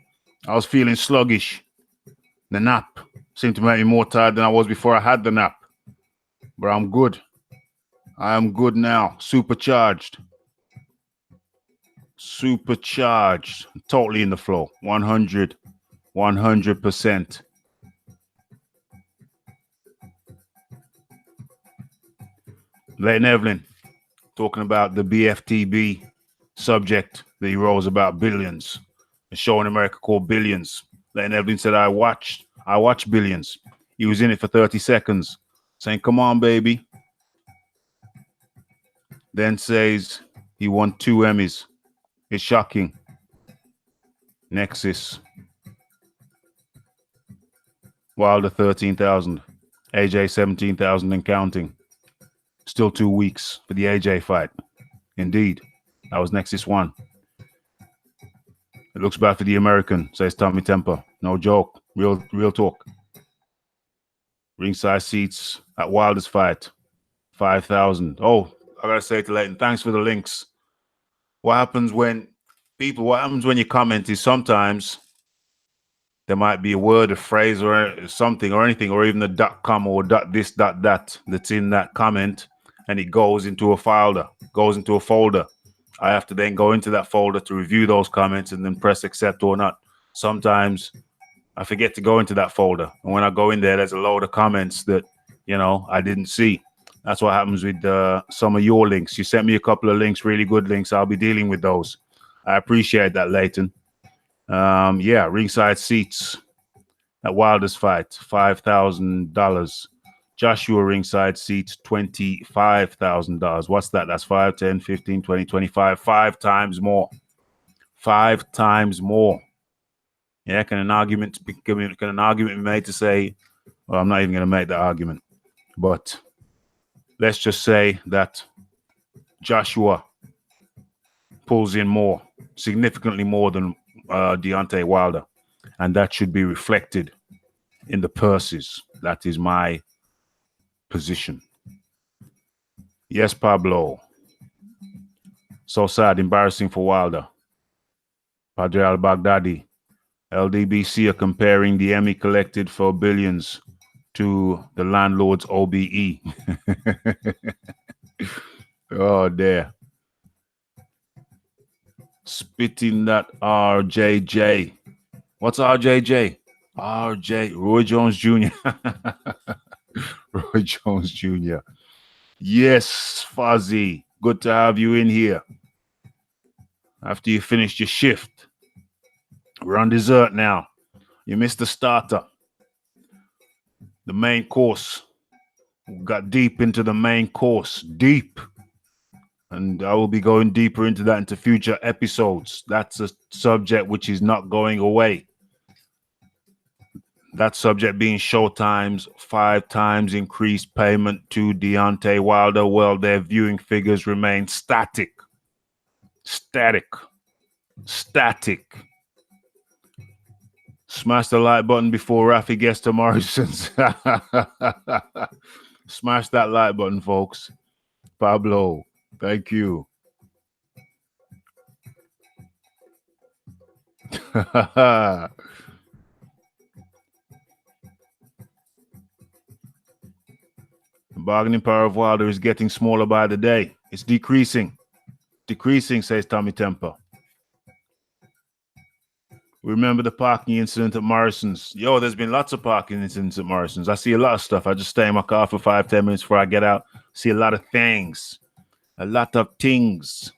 I was feeling sluggish. The nap seemed to make me more tired than I was before I had the nap. But I'm good. I am good now. Supercharged. Totally in the flow. 100%. Leighton Evelyn talking about the BFTB subject that he rose about Billions. A show in America called Billions. Leighton Evelyn said, I watched Billions. He was in it for 30 seconds, saying, come on, baby. Then says he won 2 Emmys. It's shocking. Nexus. Wilder 13,000. AJ 17,000 and counting. Still 2 weeks for the AJ fight. Indeed. That was Nexus 1. It looks bad for the American, says Tommy Temper. No joke. Real talk. Ringside seats at Wilder's fight. 5,000. Oh, I gotta say to Leighton, thanks for the links. What happens when you comment is sometimes there might be a word, a phrase, or something, or anything, or even a .com or .this, .that that's in that comment, and it goes into a folder. I have to then go into that folder to review those comments and then press accept or not. Sometimes I forget to go into that folder, and when I go in there, there's a load of comments that I didn't see. That's what happens with some of your links. You sent me a couple of links, really good links. I'll be dealing with those. I appreciate that, Leighton. Yeah, ringside seats at Wilder's fight, $5,000. Joshua ringside seats, $25,000. What's that? That's 5, 10, 15, 20, 25, 5 times more. 5 times more. Yeah, can an argument be made to say, well, I'm not even going to make that argument, but let's just say that Joshua pulls in more, significantly more than Deontay Wilder, and that should be reflected in the purses. That is my position. Yes, Pablo. So sad, embarrassing for Wilder. Padre al-Baghdadi. LDBC are comparing the Emmy collected for billions to the landlord's OBE. Oh, there. Spitting that RJJ. What's RJJ? RJ, Roy Jones Jr. Roy Jones Jr. Yes, Fuzzy. Good to have you in here. After you finished your shift. We're on dessert now. You missed the starter. The main course. We got deep into the main course. Deep. And I will be going deeper into that into future episodes. That's a subject which is not going away. That subject being Showtime's 5 times increased payment to Deontay Wilder. Well, their viewing figures remain static. Static. Smash the like button before Raphie gets to Morrison's. Smash that like button, folks. Pablo, thank you. The bargaining power of Wilder is getting smaller by the day. It's decreasing. Decreasing, says Tommy Temper. Remember the parking incident at Morrison's? Yo, there's been lots of parking incidents at Morrison's. I see a lot of stuff. I just stay in my car for 5-10 minutes before I get out. See a lot of things. A lot of things.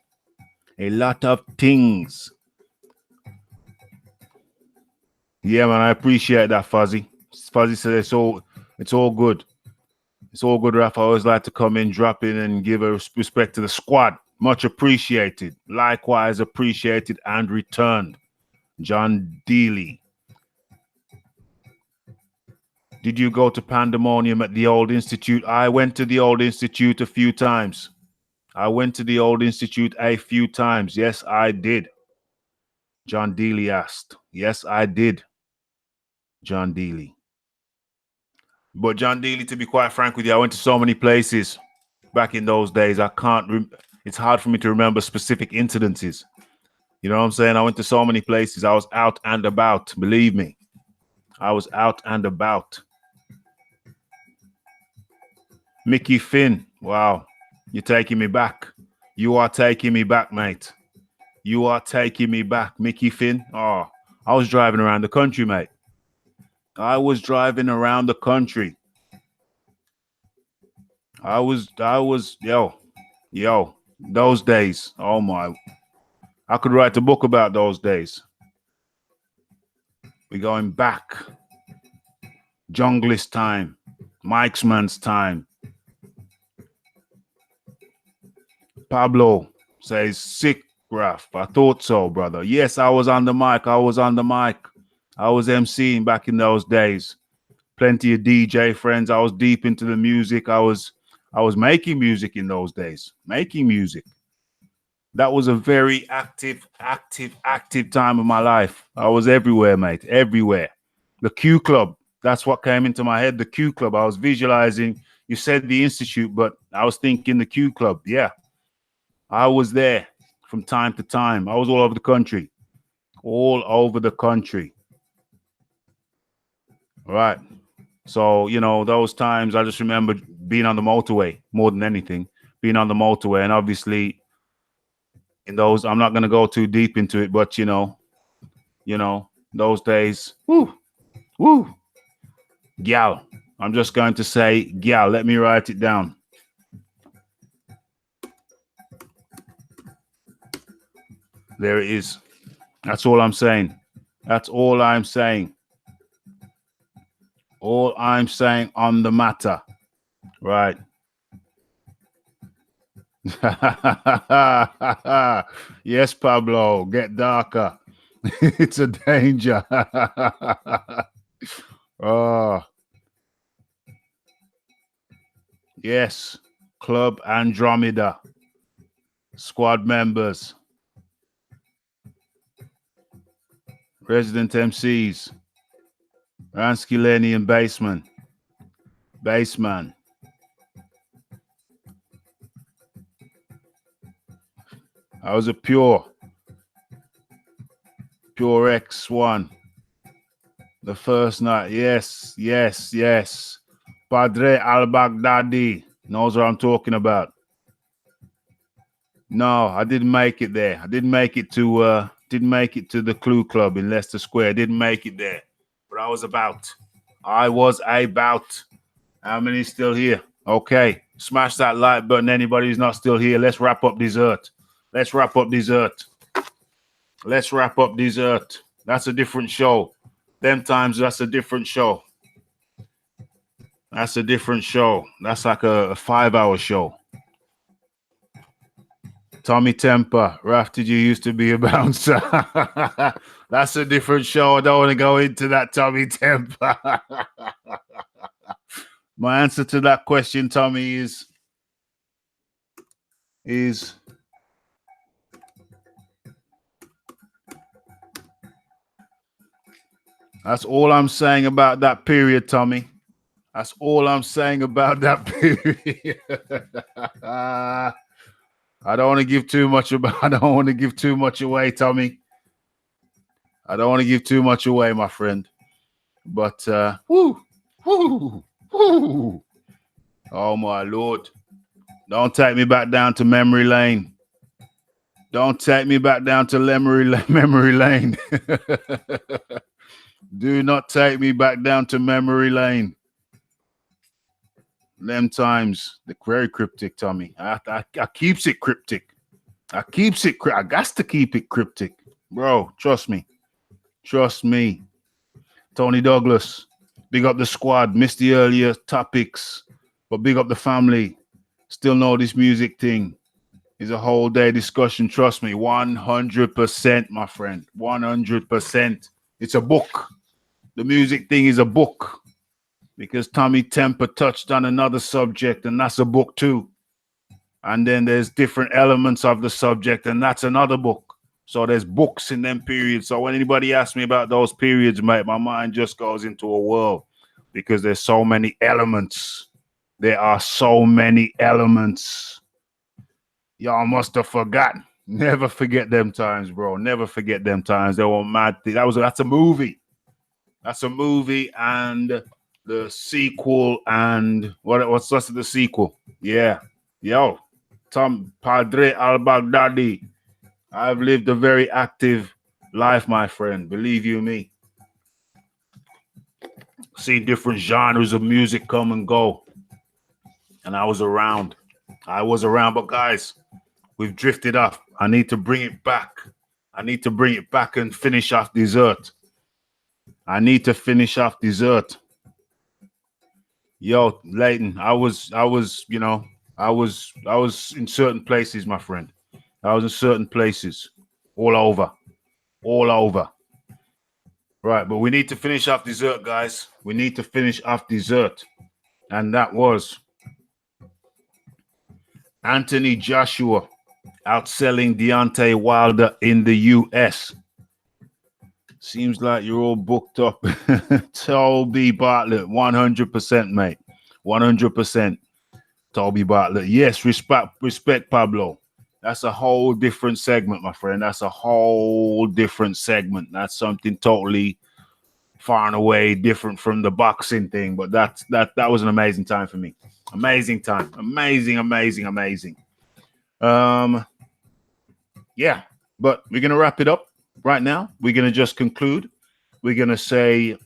A lot of things. Yeah, man, I appreciate that, Fuzzy. Fuzzy said it's all good. It's all good, Raph. I always like to come in, drop in, and give a respect to the squad. Much appreciated. Likewise appreciated and returned. John Dealey. Did you go to Pandemonium at the Old Institute? I went to the Old Institute a few times. Yes, I did. John Dealey asked. Yes, I did. John Dealey. But John Dealey, to be quite frank with you, I went to so many places back in those days. It's hard for me to remember specific incidences. You know what I'm saying? I went to so many places. I was out and about. Believe me. I was out and about. Mickey Finn. Wow. You're taking me back. You are taking me back, mate. You are taking me back. Mickey Finn. Oh, I was driving around the country, mate. I was driving around the country. I was, yo, those days. Oh my. I could write a book about those days. We're going back. Junglist time. Mike's man's time. Pablo says, sick, Raph. I thought so, brother. Yes, I was on the mic. I was MCing back in those days. Plenty of DJ friends. I was deep into the music. I was making music in those days. Making music. That was a very active time of my life. I was everywhere, mate. Everywhere. The Q Club. That's what came into my head. The Q Club. I was visualizing. You said the Institute, but I was thinking the Q Club. Yeah. I was there from time to time. I was all over the country. All over the country. All right. So, you know, those times I just remember being on the motorway more than anything. Being on the motorway. And obviously, in those, I'm not going to go too deep into it, but, you know, those days, woo, gal. I'm just going to say gal. Let me write it down. There it is. That's all I'm saying. That's all I'm saying. All I'm saying on the matter. Right. Yes, Pablo, get darker. It's a danger. Oh, yes. Club Andromeda. Squad members. Resident MCs. Ranskilanian Baseman. Baseman. I was a pure X1. The first night. Yes, yes, yes. Padre al-Baghdadi knows what I'm talking about. No, I didn't make it there. I didn't make it to the Clue Club in Leicester Square. I didn't make it there. But I was about. How many still here? Okay. Smash that like button. Anybody who's not still here. Let's wrap up dessert. Let's wrap up dessert. Let's wrap up dessert. That's a different show. Them times, that's a different show. That's a different show. That's like a 5-hour show. Tommy Temper, Raph, did you used to be a bouncer? That's a different show. I don't want to go into that, Tommy Temper. My answer to that question, Tommy, is that's all I'm saying about that period, Tommy. That's all I'm saying about that period. I don't want to give too much away, Tommy. I don't want to give too much away, my friend. But whoo. Oh my Lord. Don't take me back down to memory lane. Don't take me back down to memory lane. Do not take me back down to memory lane. Them times, they're very cryptic, Tommy. I keeps it cryptic. I got to keep it cryptic. Bro, trust me. Trust me. Tony Douglas, big up the squad. Missed the earlier topics, but big up the family. Still know this music thing is a whole day discussion. Trust me, 100%, my friend. 100%. It's a book. The music thing is a book. Because Tommy Temper touched on another subject, and that's a book too. And then there's different elements of the subject, and that's another book. So there's books in them periods. So when anybody asks me about those periods, mate, my mind just goes into a whirl because there's so many elements. There are so many elements. Y'all must have forgotten. Never forget them times, bro. Never forget them times. They were mad. That's a movie. That's a movie, and the sequel, and what's the sequel? Yeah. Yo, Padre al-Baghdadi. I've lived a very active life, my friend. Believe you me. Seen different genres of music come and go. And I was around. But guys, we've drifted off. I need to bring it back. And finish off dessert. Yo, Leighton, I was in certain places, my friend. I was in certain places all over. Right, but we need to finish off dessert, guys. We need to finish off dessert. And that was Anthony Joshua outselling Deontay Wilder in the US. Seems like you're all booked up. Toby Bartlett, 100%, mate. 100%. Toby Bartlett. Yes, respect, Pablo. That's a whole different segment, my friend. That's a whole different segment. That's something totally far and away different from the boxing thing. But that was an amazing time for me. Amazing time. Amazing. Yeah, but we're going to wrap it up right now. We're going to just conclude. We're going to say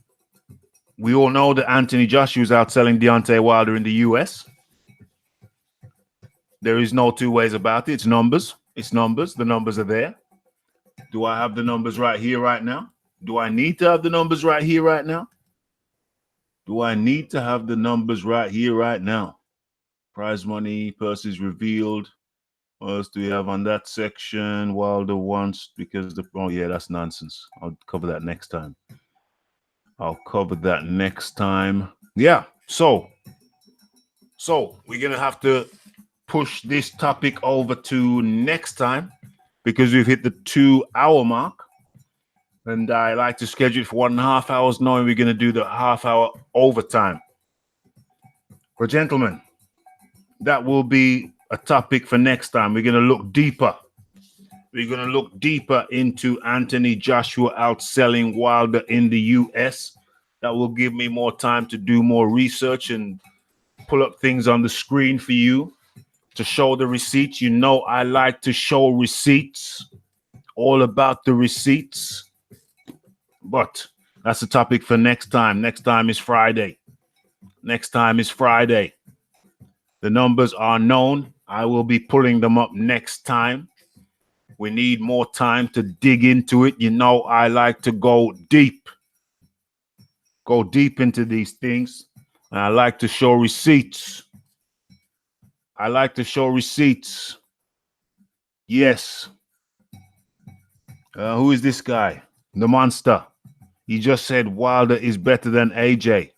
we all know that Anthony Joshua is outselling Deontay Wilder in the US. There is no two ways about it. It's numbers. The numbers are there. Do I have the numbers right here, right now? Do I need to have the numbers right here, right now? Do I need to have the numbers right here, right now? Prize money, purses revealed. What else do we have on that section? Wilder wants, because oh yeah, that's nonsense. I'll cover that next time. Yeah, so we're gonna have to push this topic over to next time because we've hit the 2-hour mark. And I like to schedule it for 1.5 hours, knowing we're gonna do the half-hour overtime. But gentlemen, that will be a topic for next time. We're gonna look deeper. We're going to look deeper into Anthony Joshua outselling Wilder in the US. That will give me more time to do more research and pull up things on the screen for you to show the receipts. You know, I like to show receipts, all about the receipts. But that's the topic for next time. Next time is Friday. The numbers are known. I will be pulling them up next time. We need more time to dig into it. You know, I like to go deep into these things. And I like to show receipts. Yes. Who is this guy? The monster. He just said Wilder is better than AJ.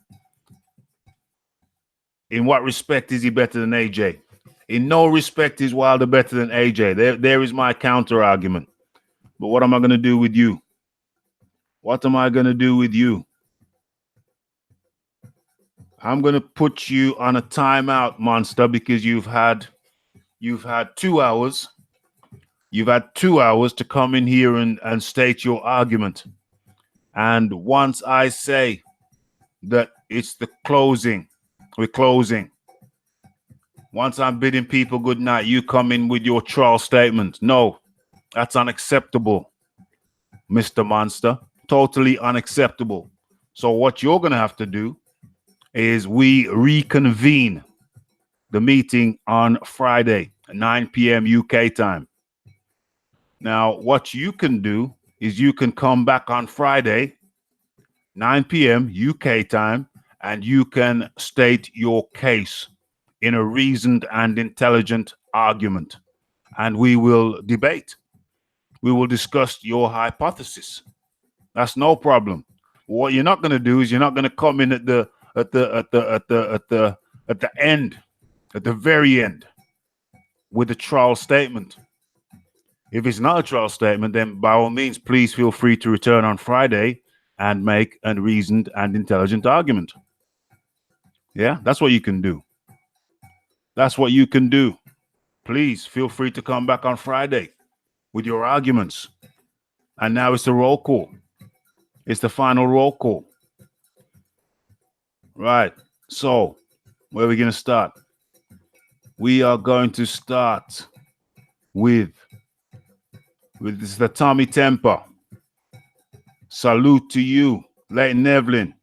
In what respect is he better than AJ? In no respect is Wilder better than AJ. There is my counter argument. But what am I going to do with you? I'm going to put you on a timeout, monster, because you've had 2 hours. You've had 2 hours to come in here and state your argument. And once I say that it's the closing, we're closing. Once I'm bidding people good night, you come in with your trial statement. No, that's unacceptable, Mr. Monster. Totally unacceptable. So what you're going to have to do is we reconvene the meeting on Friday at 9 p.m. UK time. Now, what you can do is you can come back on Friday, 9 p.m. UK time, and you can state your case in a reasoned and intelligent argument. And we will debate. We will discuss your hypothesis. That's no problem. What you're not going to do is you're not going to come in at the end, at the very end, with a trial statement. If it's not a trial statement, then by all means, please feel free to return on Friday and make a reasoned and intelligent argument. Yeah, that's what you can do. Please feel free to come back on Friday with your arguments. And now it's the roll call. It's the final roll call. Right. So, where are we going to start? We are going to start with this is the Tommy Temper. Salute to you, Leighton Evelyn.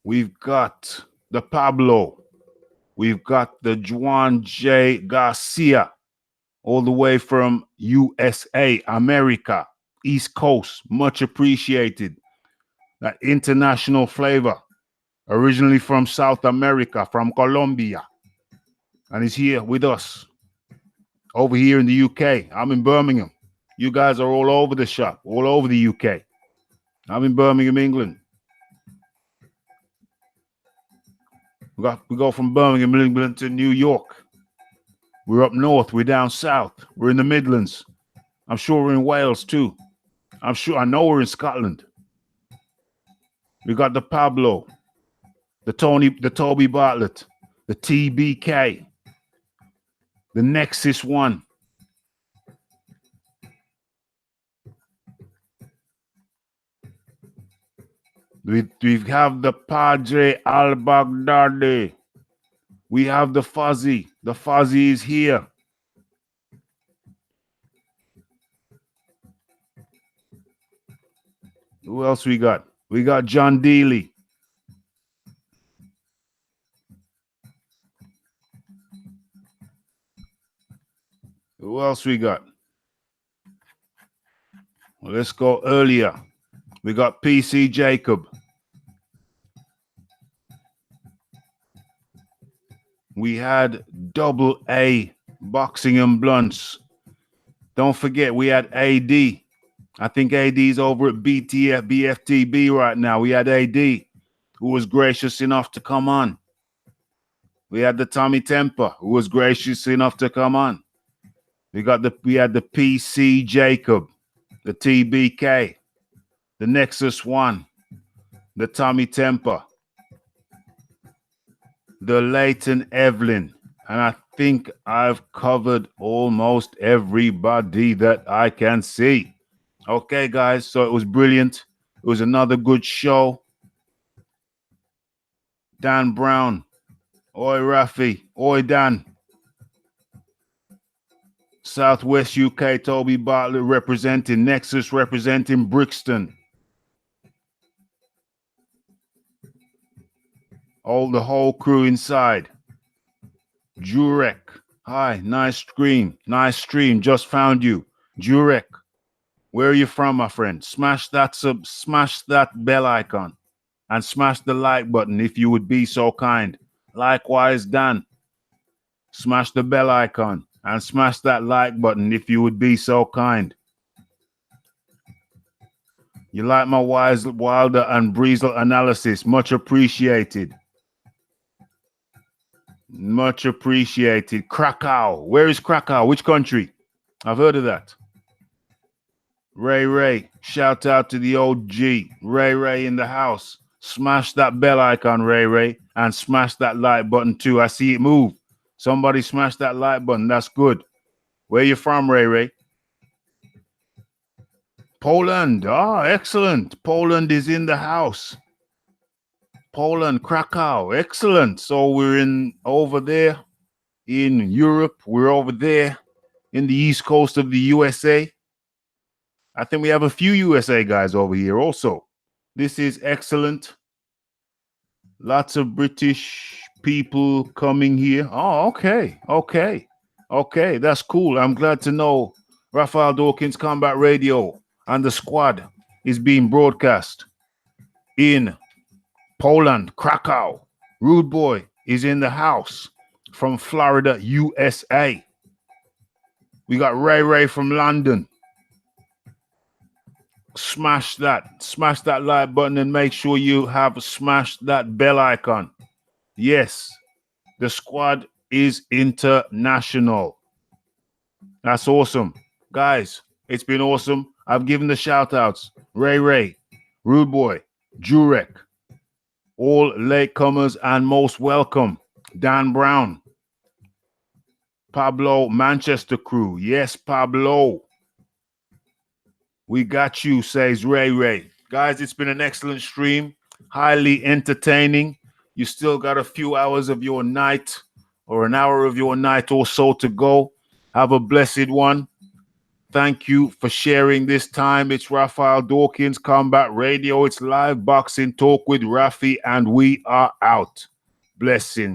We've got the Pablo. We've got the Juan J. Garcia, all the way from USA, America, East Coast. Much appreciated. That international flavor, originally from South America, from Colombia. And he's here with us over here in the UK. I'm in Birmingham. You guys are all over the shop, all over the UK. I'm in Birmingham, England. We go from Birmingham, England to New York. We're up north. We're down south. We're in the Midlands. I'm sure we're in Wales too. I know we're in Scotland. We got the Pablo, the Toby Bartlett, the TBK, the Nexus One. We have the Padre al-Baghdadi. We have the Fuzzy. The Fuzzy is here. Who else we got? We got John Dealey. Who else we got? Let's go earlier. We got PC Jacob. We had double A boxing and blunts. Don't forget, we had AD. I think AD's over at BTF, BFTB right now. We had AD, who was gracious enough to come on. We had the Tommy Temper, who was gracious enough to come on. We had the PC Jacob, the TBK, the Nexus One, the Tommy Temper, the Leighton Evelyn, and I think I've covered almost everybody that I can see. Okay, guys, so it was brilliant. It was another good show. Dan Brown, oi Raphie, oi Dan. Southwest UK, Toby Bartlett representing, Nexus representing Brixton. All the whole crew inside. Jurek, hi, nice stream, just found you. Jurek, where are you from, my friend? Smash that bell icon and smash the like button if you would be so kind. Likewise, Dan, smash the bell icon and smash that like button if you would be so kind. You like my Wilder and Breezel analysis? Much appreciated. Much appreciated. Krakow. Where is Krakow? Which country? I've heard of that. Ray. Shout out to the OG. Ray in the house. Smash that bell icon, Ray, and smash that like button too. I see it move. Somebody smash that like button. That's good. Where you from, Ray? Poland. Ah, excellent. Poland is in the house. Poland, Krakow. Excellent. So we're over there in Europe. We're over there in the east coast of the USA. I think we have a few USA guys over here also. This is excellent. Lots of British people coming here. Oh, okay. That's cool. I'm glad to know Raphael Dawkins Combat Radio and the squad is being broadcast in Poland, Krakow. Rude Boy is in the house from Florida, USA. We got Ray from London. Smash that like button and make sure you have smashed that bell icon. Yes, the squad is international. That's awesome. Guys, it's been awesome. I've given the shout outs. Ray, Rude Boy, Jurek, all latecomers and most welcome. Dan Brown, Pablo, Manchester crew. Yes, Pablo. We got you, says Ray. Guys, it's been an excellent stream. Highly entertaining. You still got a few hours of your night or an hour of your night or so to go. Have a blessed one. Thank you for sharing this time. It's Raphael Dawkins Combat Radio. It's live boxing talk with Raphie, and we are out. Blessed.